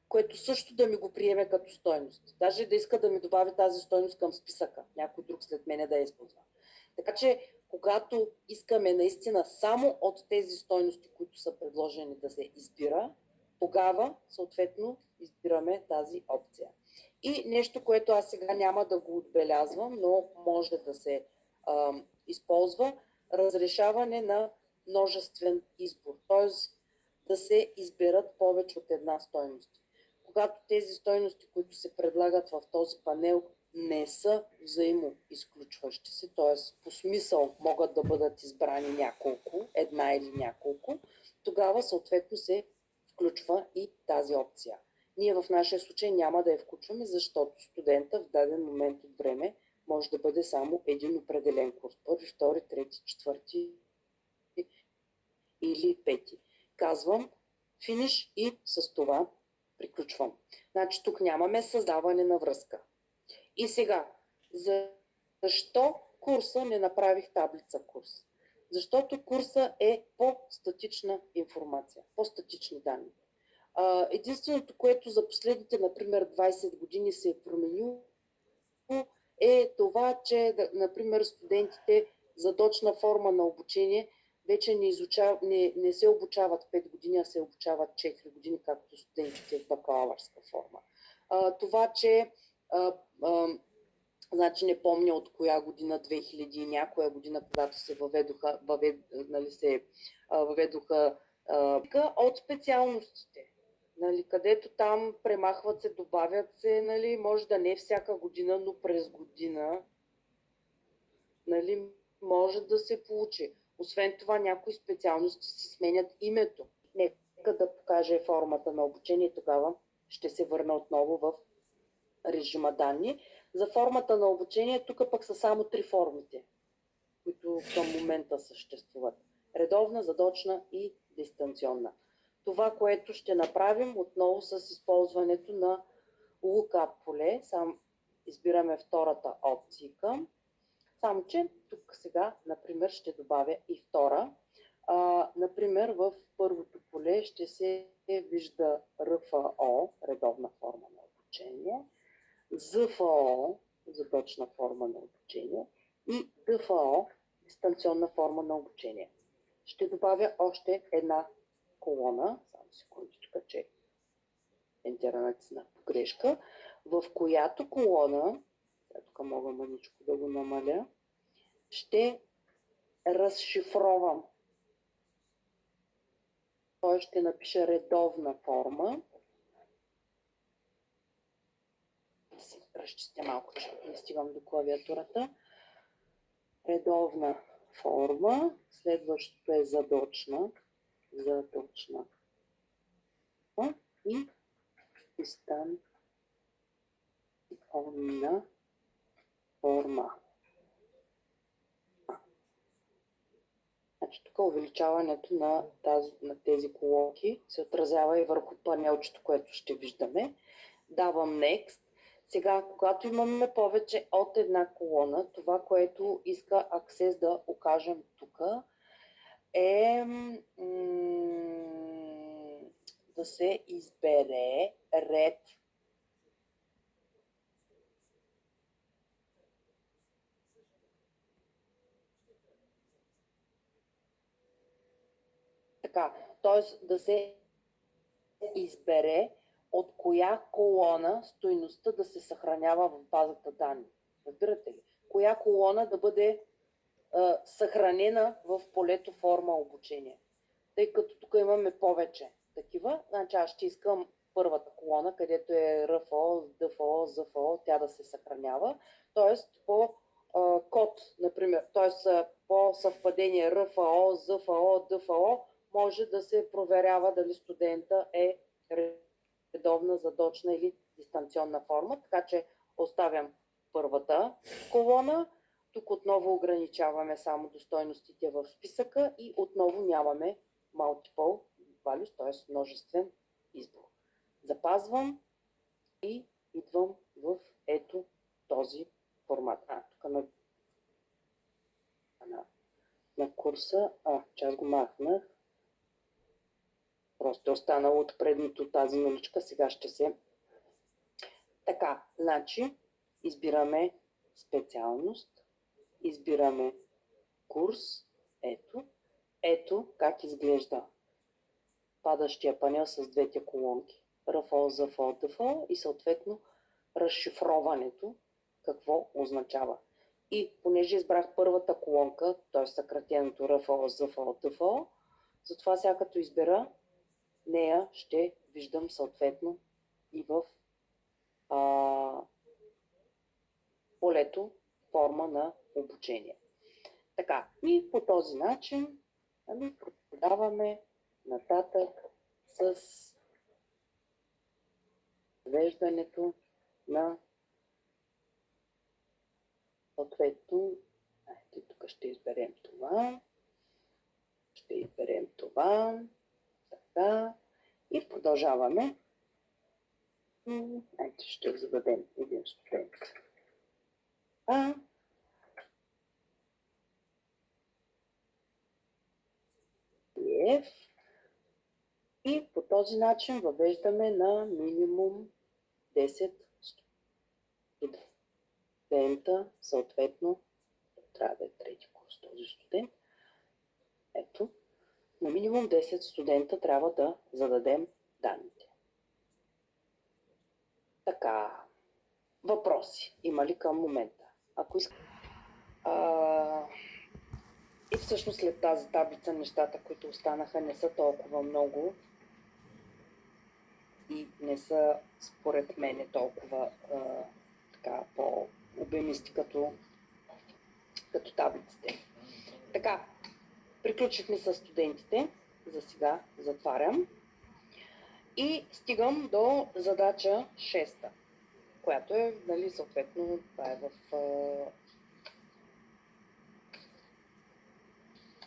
което също да ми го приеме като стойност. Даже да иска да ми добави тази стойност към списъка, някой друг след мене да я използва. Така че, когато искаме наистина само от тези стойности, които са предложени да се избира, тогава съответно избираме тази опция. И нещо, което аз сега няма да го отбелязвам, но може да се използва, разрешаване на множествен избор, т.е. да се изберат повече от една стойност. Когато тези стойности, които се предлагат в този панел, не са взаимоизключващи се, т.е. по смисъл могат да бъдат избрани няколко, една или няколко, тогава съответно се включва и тази опция. Ние в нашия случай няма да я включваме, защото студента в даден момент от време може да бъде само един определен курс. Първи, втори, трети, четвърти или пети. Казвам финиш и с това приключвам. Значи тук нямаме създаване на връзка. И сега, защо курса не направих таблица курс? Защото курса е по-статична информация, по-статични данни. Единственото, което за последните, например, 20 години се е променило, е това, че, например, студентите задочна форма на обучение вече не се обучават 5 години, а се обучават 4 години, както студентите в бакалавърска форма. Това, че значи не помня от коя година, 2000 и някоя година, когато се въведоха от специалностите. Нали, където там премахват се, добавят се, нали, може да не всяка година, но през година, нали, може да се получи. Освен това, някои специалности си сменят името. Нека да покаже формата на обучение, тогава ще се върна отново в режима данни. За формата на обучение, тук пък са само 3 формите, които към момента съществуват. Редовна, задочна и дистанционна. Това, което ще направим отново с използването на lookup поле, избираме втората опция, само че тук сега, например, ще добавя и втора. Например, в първото поле ще се вижда РФО, редовна форма на обучение, ЗФО, задочна форма на обучение, и ДФО, дистанционна форма на обучение. Ще добавя още една колона, само секундичка, че ентера натиснах погрешка, в която колона, тук мога маничко да го намаля, ще разшифровам. Той ще напиша редовна форма. Да си разчистя малко, че не стигам до клавиатурата. Редовна форма. Следващото е задочна. Задочна. И дистанционна форма. Значи тук увеличаването на тези колонки се отразява и върху панелчето, което ще виждаме. Давам Next. Сега, когато имаме повече от една колона, това, което иска Access да окажем тук, е да се избере ред. Така, т.е. да се избере от коя колона стойността да се съхранява в базата данни. Разбирате ли? Коя колона да бъде съхранена в полето форма обучение. Тъй като тук имаме повече такива, значи аз ще искам първата колона, където е РФО, ДФО, ЗФО, тя да се съхранява. Тоест по код, например, т.е. по съвпадение РФО, ЗФО, ДФО, може да се проверява дали студента е редовна, задочна или дистанционна форма. Така че оставям първата колона. Тук отново ограничаваме само достойностите в списъка и отново нямаме multiple values, т.е. множествен избор. Запазвам и идвам в ето този формат. Тук на курса, че аз го махнах. Просто е останало от предното тази нуличка, сега ще се... Така, значи, избираме специалност, избираме курс, ето как изглежда падащия панел с двете колонки. RFO, ZFO, DFO и съответно разшифроването какво означава. И понеже избрах първата колонка, т.е. съкратеното RFO, ZFO, DFO, затова сега като избера нея ще виждам съответно и в полето форма на обучение. Така, и по този начин продаваме нататък с веждането на съответно. Тук ще изберем това. Така. И продължаваме. Ще зададем един студент. И по този начин въвеждаме на минимум 10 студента, съответно, трябва да е трети курс този студент. Ето, на минимум 10 студента трябва да зададем данните. Така, въпроси има ли към момента? Ако искам... И всъщност след тази таблица нещата, които останаха, не са толкова много и не са според мен толкова така по-обемисти като таблиците. Така, приключихме с студентите, за сега затварям и стигам до задача 6, която е, нали, съответно, това е в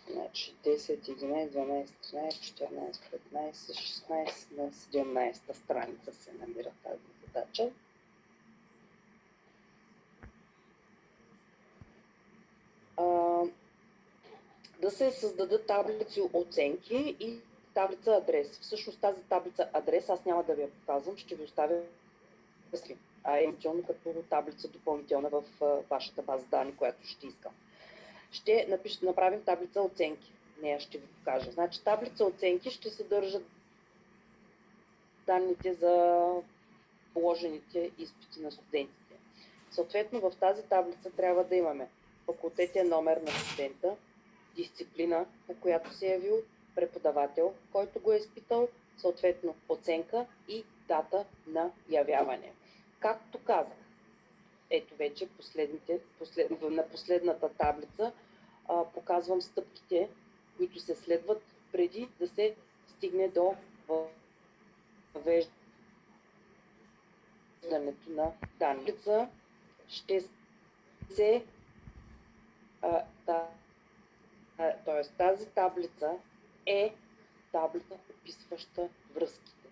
значи 10, 11, 12, 13, 14, 15, 16 на 17 страница се намира тази задача. Да се създадат таблици оценки и таблица адрес. Всъщност тази таблица адрес аз няма да ви я показвам, ще ви оставя евентуално като таблица допълнителна в вашата база данни, която ще искам. Ще направим таблица оценки. Нея ще ви покажа. Значи таблица оценки ще съдържа данните за положените изпити на студентите. Съответно в тази таблица трябва да имаме факултетен номер на студента, дисциплина, на която се е явил, преподавател, който го е изпитал, съответно оценка и дата на явяване. Както казах, ето вече на последната таблица показвам стъпките, които се следват преди да се стигне до въвеждането на данница. Ще се тази таблица е таблица, описваща връзките.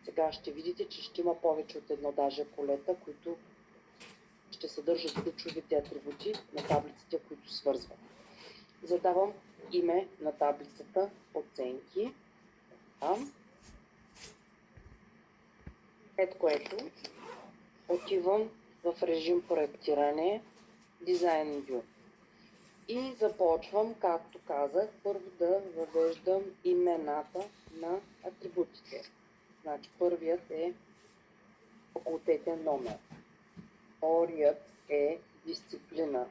Сега ще видите, че ще има повече от едно даже полета, които ще съдържат ключовите атрибути на таблиците, които свързват. Задавам име на таблицата оценки. След което отивам в режим проектиране, Design View. И започвам, както казах, първо да въвеждам имената на атрибутите. Значи първият е факултетен номер. Вторият е дисциплина.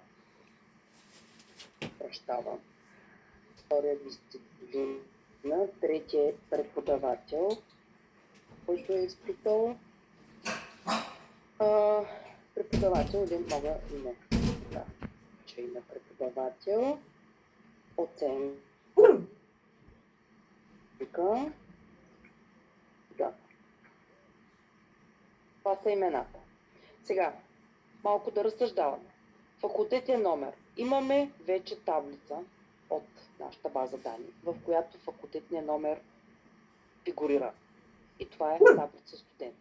Вторият дисциплина. Третия е преподавател, който е изпитал. Преподавател или мога име. Да, че име преподавател. Оценка. Да. Това са имената. Сега, малко да разсъждаваме. Факултетен номер. Имаме вече таблица от нашата база данни, в която факултетният номер фигурира. И това е таблица студент.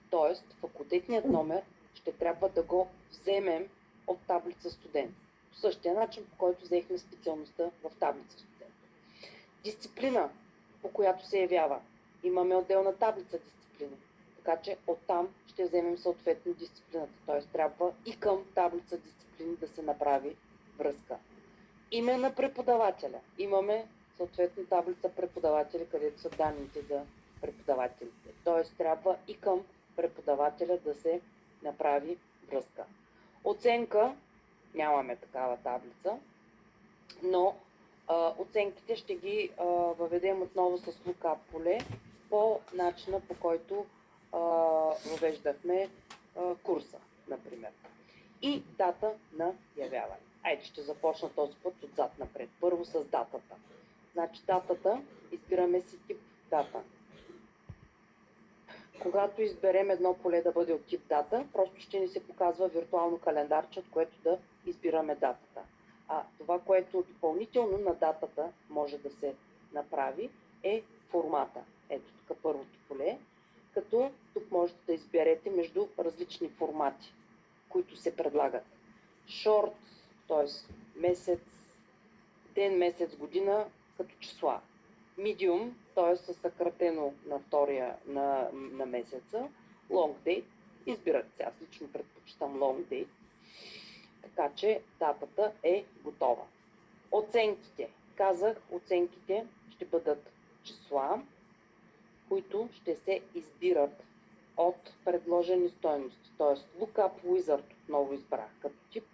Тоест, факултетният номер ще трябва да го вземем от таблица студент. По същия начин, по който взехме специалността в таблица студент. Дисциплина, по която се явява. Имаме отделна таблица дисциплина. Така че оттам ще вземем съответно дисциплината. Т.е. трябва и към таблица дисциплини да се направи връзка. Име на преподавателя. Имаме съответно таблица преподаватели, където са данните за преподавателите. Т.е. трябва и към преподавателя да се направи връзка. Оценка. Нямаме такава таблица, но оценките ще ги въведем отново с lookup поле по начина, по който въвеждахме курса, например. И дата на явяване. Айде, ще започна този път отзад напред. Първо с датата. Значи датата, избираме си тип дата. Когато изберем едно поле да бъде от тип дата, просто ще ни се показва виртуално календарче, от което да избираме датата. А това, което допълнително на датата може да се направи, е формата. Ето тук първото поле, като тук можете да изберете между различни формати, които се предлагат. Short, т.е. месец, ден, месец, година, като числа. Medium, т.е. съкратено на втория на месеца. Long date, избирате се. Аз лично предпочитам long date. Така че датата е готова. Оценките. Казах, оценките ще бъдат числа, които ще се избират от предложени стойности. Т.е. Lookup Wizard отново избрах като тип.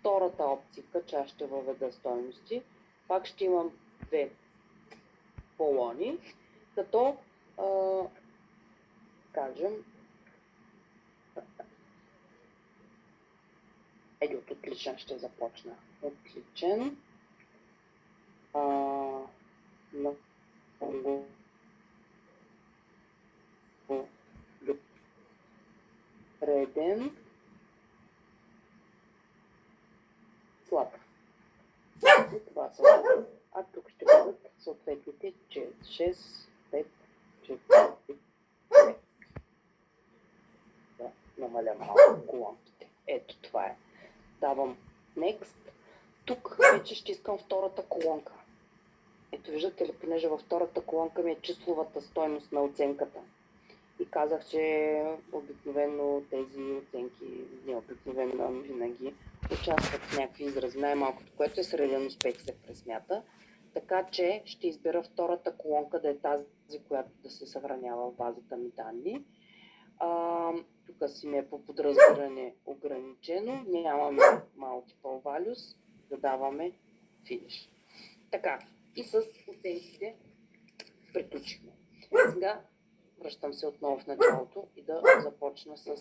Втората опция, че аз ще въведа стойности. Пак ще имам две колони, като кажем от отличен ще започна. Отличен. Среден. Слаб. Това са. А тук ще бъдат съответните 6, 5, 4, 5. Да, намаля малко колонките. Ето това е. Давам Next. Тук вече ще искам втората колонка. Ето виждате ли, понеже във втората колонка ми е числовата стойност на оценката. И казах, че обикновено тези оценки, не обикновено, винаги участват в някакви изрази. Най-малкото, което е среден успех, се пресмята. Така че ще избера втората колонка да е тази, която да се съхранява в базата ми данни. Тук си ми е по подразбиране ограничено. Нямаме multiple values. Задаваме finish. Така, и с оценките приключихме. Сега връщам се отново в началото и да започна с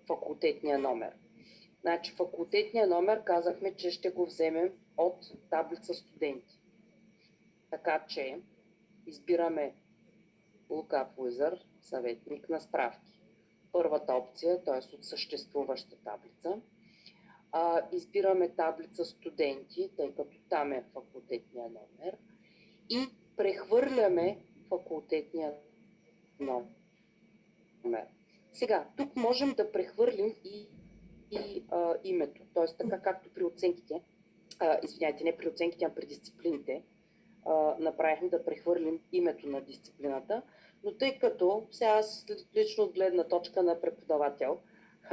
факултетния номер. Значи факултетния номер казахме, че ще го вземем от таблица студенти. Така че избираме Lookup Wizard, съветник на справки. Първата опция, т.е. от съществуваща таблица. Избираме таблица студенти, тъй като там е факултетния номер. И прехвърляме факултетния номер. Сега, тук можем да прехвърлим и името. Т.е. така както при оценките, не при оценките, а при дисциплините, направихме да прехвърлим името на дисциплината, но тъй като сега аз лично от гледна точка на преподавател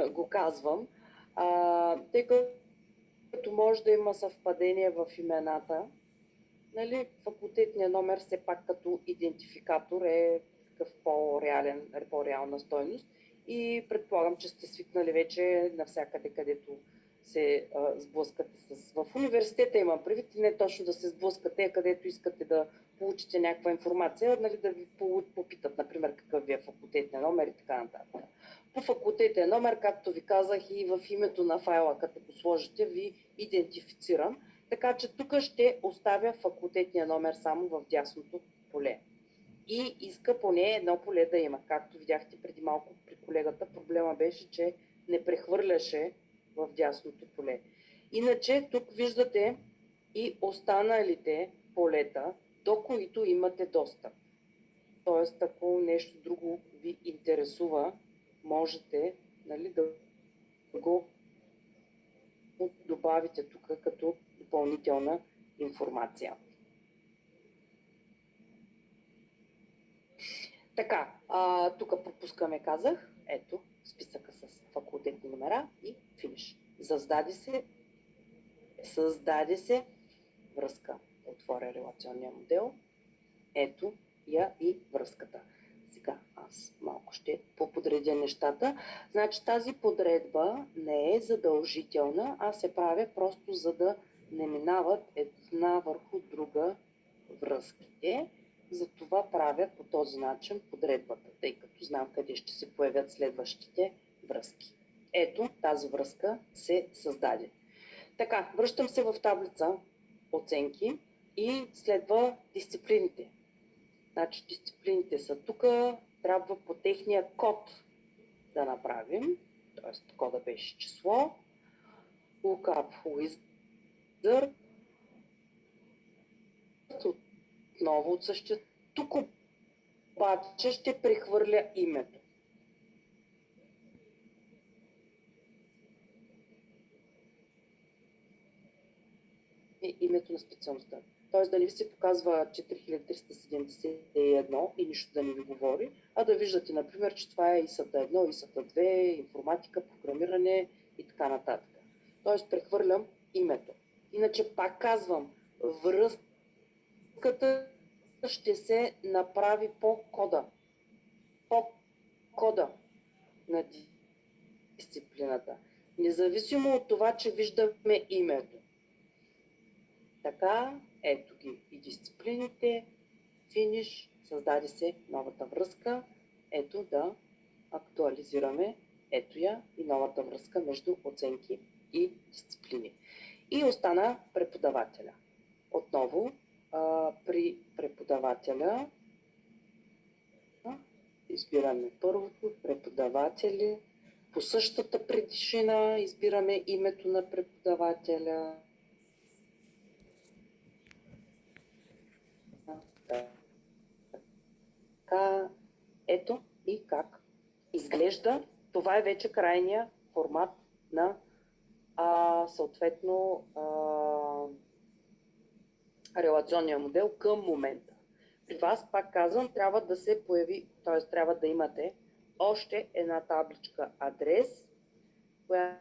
го казвам, тъй като може да има съвпадение в имената, нали, факултетният номер все пак като идентификатор е такъв по-реална стойност и предполагам, че сте свикнали вече навсякъде, където се сблъскате с... В университета имам предвид, не точно да се сблъскате, където искате да получите някаква информация, нали, да ви попитат, например, какъв ви е факултетния номер и така нататък. По факултетния номер, както ви казах, и в името на файла, като го сложите, ви идентифицирам. Така че тук ще оставя факултетния номер само в дясното поле. И иска поне едно поле да има. Както видяхте преди малко при колегата, проблема беше, че не прехвърляше в дясното поле. Иначе тук виждате и останалите полета, до които имате достъп. Тоест, ако нещо друго ви интересува, можете, нали, да го добавите тук като допълнителна информация. Така, тук пропускаме, казах, ето списъка с факултетни номера и финиш. Създаде се връзка. Отворя релационния модел. Ето я и връзката. Сега аз малко ще поподредя нещата. Значи тази подредба не е задължителна, а се правя просто за да не минават една върху друга връзките. Затова правя по този начин подредбата, тъй като знам къде ще се появят следващите връзки. Ето, тази връзка се създаде. Така, връщам се в таблица оценки и следва дисциплините. Значи дисциплините са тук, трябва по техния код да направим, т.е. кода беше число, lookup wizard, отново от същия. Тук обаче ще прехвърля името. И името на специалността. Т.е. да не ви се показва 4371 и нищо да не ви говори, а да виждате, например, че това е ИСАТА 1, ИСАТА 2, информатика, програмиране и така нататък. Т.е. прехвърлям името. Иначе пак казвам, връзката ще се направи по кода. По кода на дисциплината. Независимо от това, че виждаме името. Така, ето ги и дисциплините, финиш, създаде се новата връзка, ето да актуализираме, ето я и новата връзка между оценки и дисциплини. И остана преподавателя. Отново, при преподавателя избираме първото, преподаватели, по същата предишина избираме името на преподавателя. Така, ето и как изглежда. Това е вече крайния формат на съответно релационния модел към момента. При вас, пак казвам, трябва да се появи, т.е. трябва да имате още една табличка адрес, която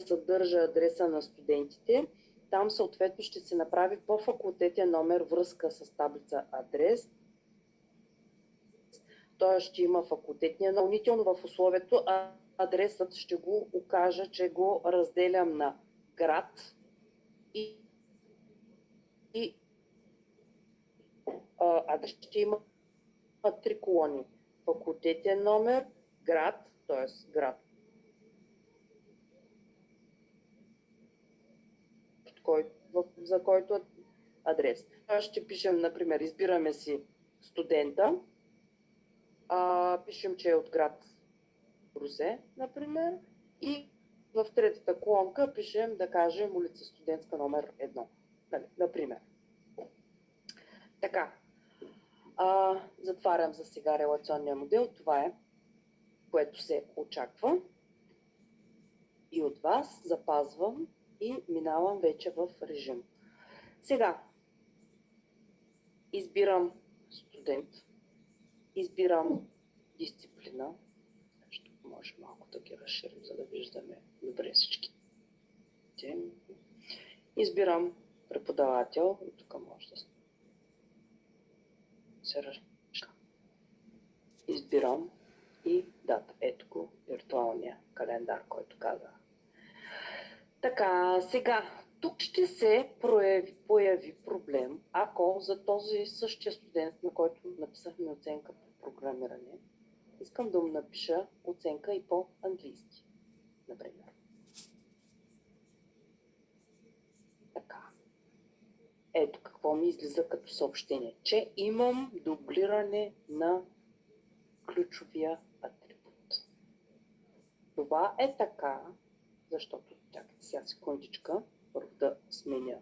съдържа адреса на студентите. Там съответно ще се направи по факултетен номер връзка с таблица адрес. Той ще има факултетния допълнително в условието, а адресът ще го окажа, че го разделям на град и адрес ще има 3 колони. Факултетен номер, град, т.е. град, за който адрес. Ще пишем, например, избираме си студента, пишем, че е от град Русе, например, и в третата колонка пишем, да кажем, улица Студентска номер 1, например. Така, затварям за сега релационния модел. Това е, което се очаква и от вас. Запазвам и минавам вече в режим. Сега избирам студент, избирам дисциплина. Може малко да ги разширим, за да виждаме добре всички. Избирам преподавател. И тук може да се разширя. Избирам и дата. Ето го виртуалния календар, който казах. Така, сега, тук ще се появи проблем, ако за този същия студент, на който написахме оценка по програмиране, искам да му напиша оценка и по английски, например. Така. Ето какво ми излиза като съобщение, че имам дублиране на ключовия атрибут. Това е така, защото, чакайте сега секундичка, първо да сменя,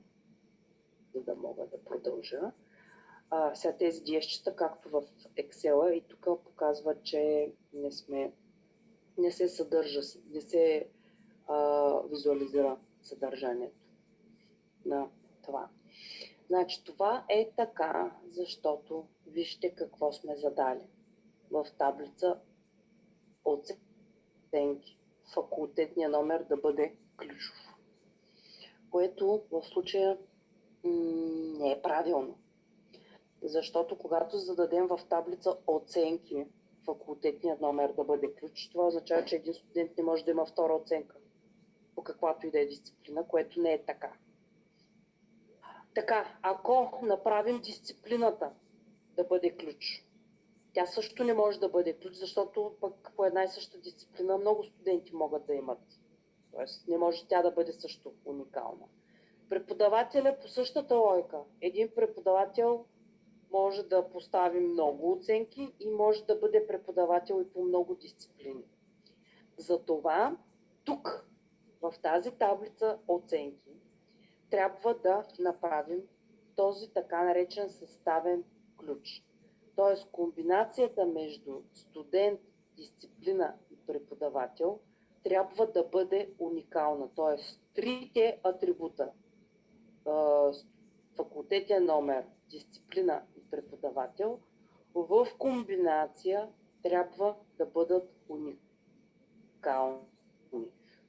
за да мога да продължа. Сега тези диешчета, както в Excel, и тук показва, че не се съдържа, не се визуализира съдържанието на това. Значи това е така, защото вижте какво сме задали в таблица оценки. Факултетният номер да бъде ключов, което в случая не е правилно. Защото когато зададем в таблица оценки факултетният номер да бъде ключ, това означава, че един студент не може да има втора оценка по каквато и да е дисциплина, което не е така. Така, ако направим дисциплината да бъде ключ, тя също не може да бъде ключ, защото пък по една и съща дисциплина много студенти могат да имат. Тоест не може тя да бъде също уникална. Преподавателя по същата логика. Един преподавател може да постави много оценки и може да бъде преподавател и по много дисциплини. Затова тук, в тази таблица оценки, трябва да направим този така наречен съставен ключ. Т.е. комбинацията между студент, дисциплина и преподавател трябва да бъде уникална. Т.е. трите атрибута, факултетен номер, дисциплина и преподавател, в комбинация трябва да бъдат уникални.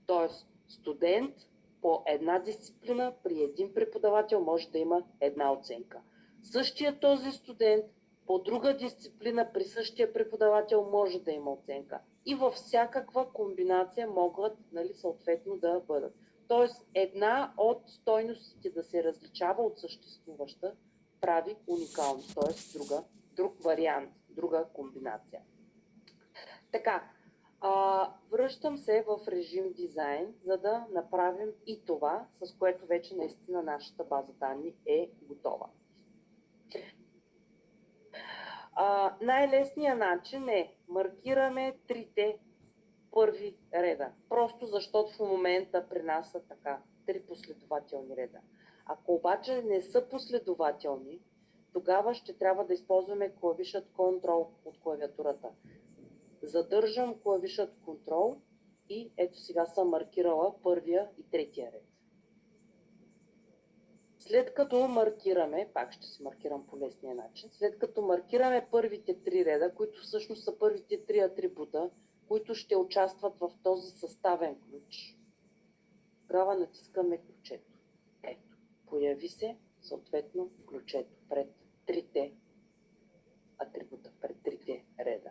Т.е. студент по една дисциплина при един преподавател може да има една оценка. Същия този студент по друга дисциплина при същия преподавател може да има оценка. И във всякаква комбинация могат, съответно да бъдат. Тоест една от стойностите да се различава от съществуваща прави уникалност, т.е. друг вариант, друга комбинация. Така, връщам се в режим дизайн, за да направим и това, с което вече наистина нашата база данни е готова. Най-лесният начин е маркираме трите първи реда. Просто защото в момента при нас са така, 3 последователни реда. Ако обаче не са последователни, тогава ще трябва да използваме клавишът Ctrl от клавиатурата. Задържам клавишът Ctrl и ето сега съм маркирала първия и третия ред. След като маркираме, пак ще се маркирам по лесния начин, след като маркираме първите 3 реда, които всъщност са първите 3 атрибута, които ще участват в този съставен ключ, тогава натискаме ключето. Ето, появи се съответно ключето пред трите атрибута, пред трите реда.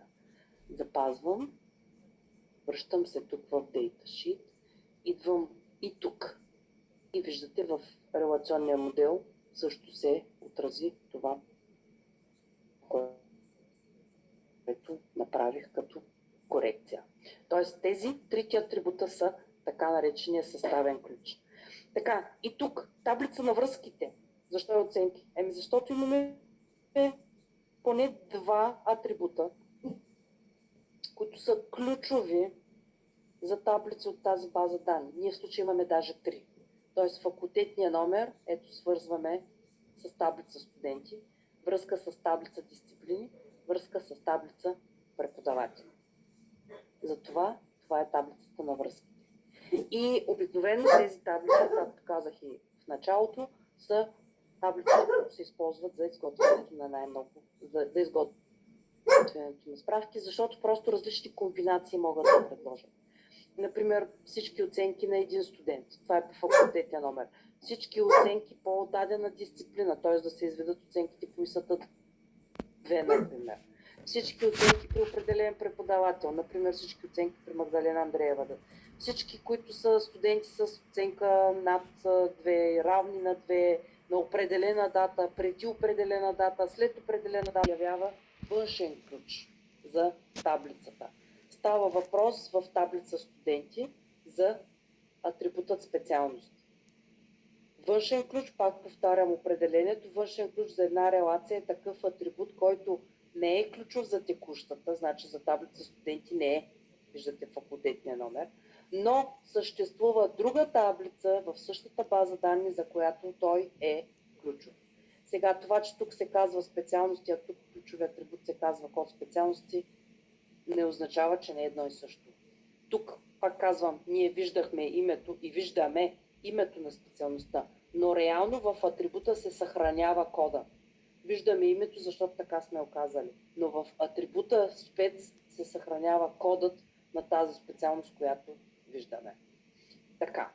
Запазвам, връщам се тук в Datasheet, идвам и тук. И виждате в релационния модел също се отрази това, което направих като корекция. Тоест тези трите атрибута са така наречения съставен ключ. Така, и тук таблица на връзките. Защо е оценки? Защото имаме поне 2 атрибута, които са ключови за таблица от тази база данни. Ние в случая имаме даже 3. Тоест факултетния номер, ето свързваме с таблица студенти, връзка с таблица дисциплини, връзка с таблица преподаватели. Затова това е таблицата на връзките. И обикновено тези таблици, както казах и в началото, са таблици, които се използват за изготвянето на най-много, за изготвянето на справки, защото просто различни комбинации могат да предложат. Например, всички оценки на един студент. Това е по факултетния номер. Всички оценки по дадена дисциплина, т.е. да се изведат оценките по ИСАТ 2, например. Всички оценки при определен преподавател, например всички оценки при Магдалена Андреева. Всички, които са студенти с оценка над 2, равни на 2, на определена дата, преди определена дата, след определена дата, явява външен ключ за таблицата. Става въпрос в таблица студенти за атрибутът специалност. Външен ключ, пак повтарям определението, външен ключ за една релация е такъв атрибут, който не е ключов за текущата, значи за таблица студенти не е, виждате факултетния номер, но съществува друга таблица в същата база данни, за която той е ключов. Сега това, че тук се казва специалности, а тук ключовия атрибут се казва код специалности, не означава, че не е едно и също. Тук, пак казвам, ние виждахме името и виждаме името на специалността, но реално в атрибута се съхранява кода. Виждаме името, защото така сме оказали, но в атрибута спец се съхранява кодът на тази специалност, която виждаме. Така.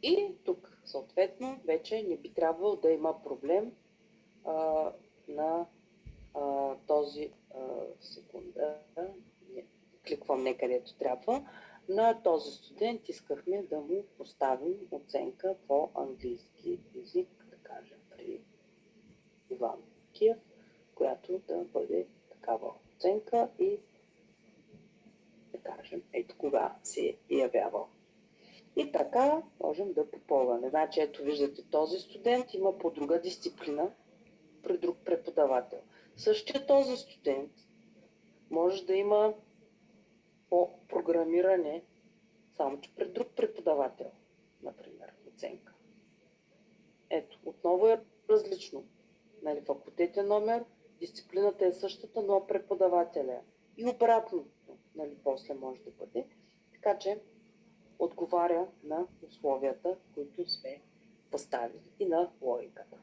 И тук, съответно, вече не би трябвало да има проблем на този секунда. Кликвам не където трябва. На този студент искахме да му поставим оценка по английски език, да кажем, при Иван Киев, която да бъде такава оценка и да кажем, ето кога се е явявал. И така можем да попълваме. Значи, ето виждате, този студент има по друга дисциплина при друг преподавател. Същия този студент може да има по програмиране, само че при друг преподавател, например, оценка. Ето, отново е различно. Нали, факултетен номер, дисциплината е същата, но преподавателя е. И обратно, нали, после може да бъде. Така че отговаря на условията, които сме поставили и на логиката.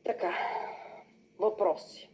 Така, въпроси.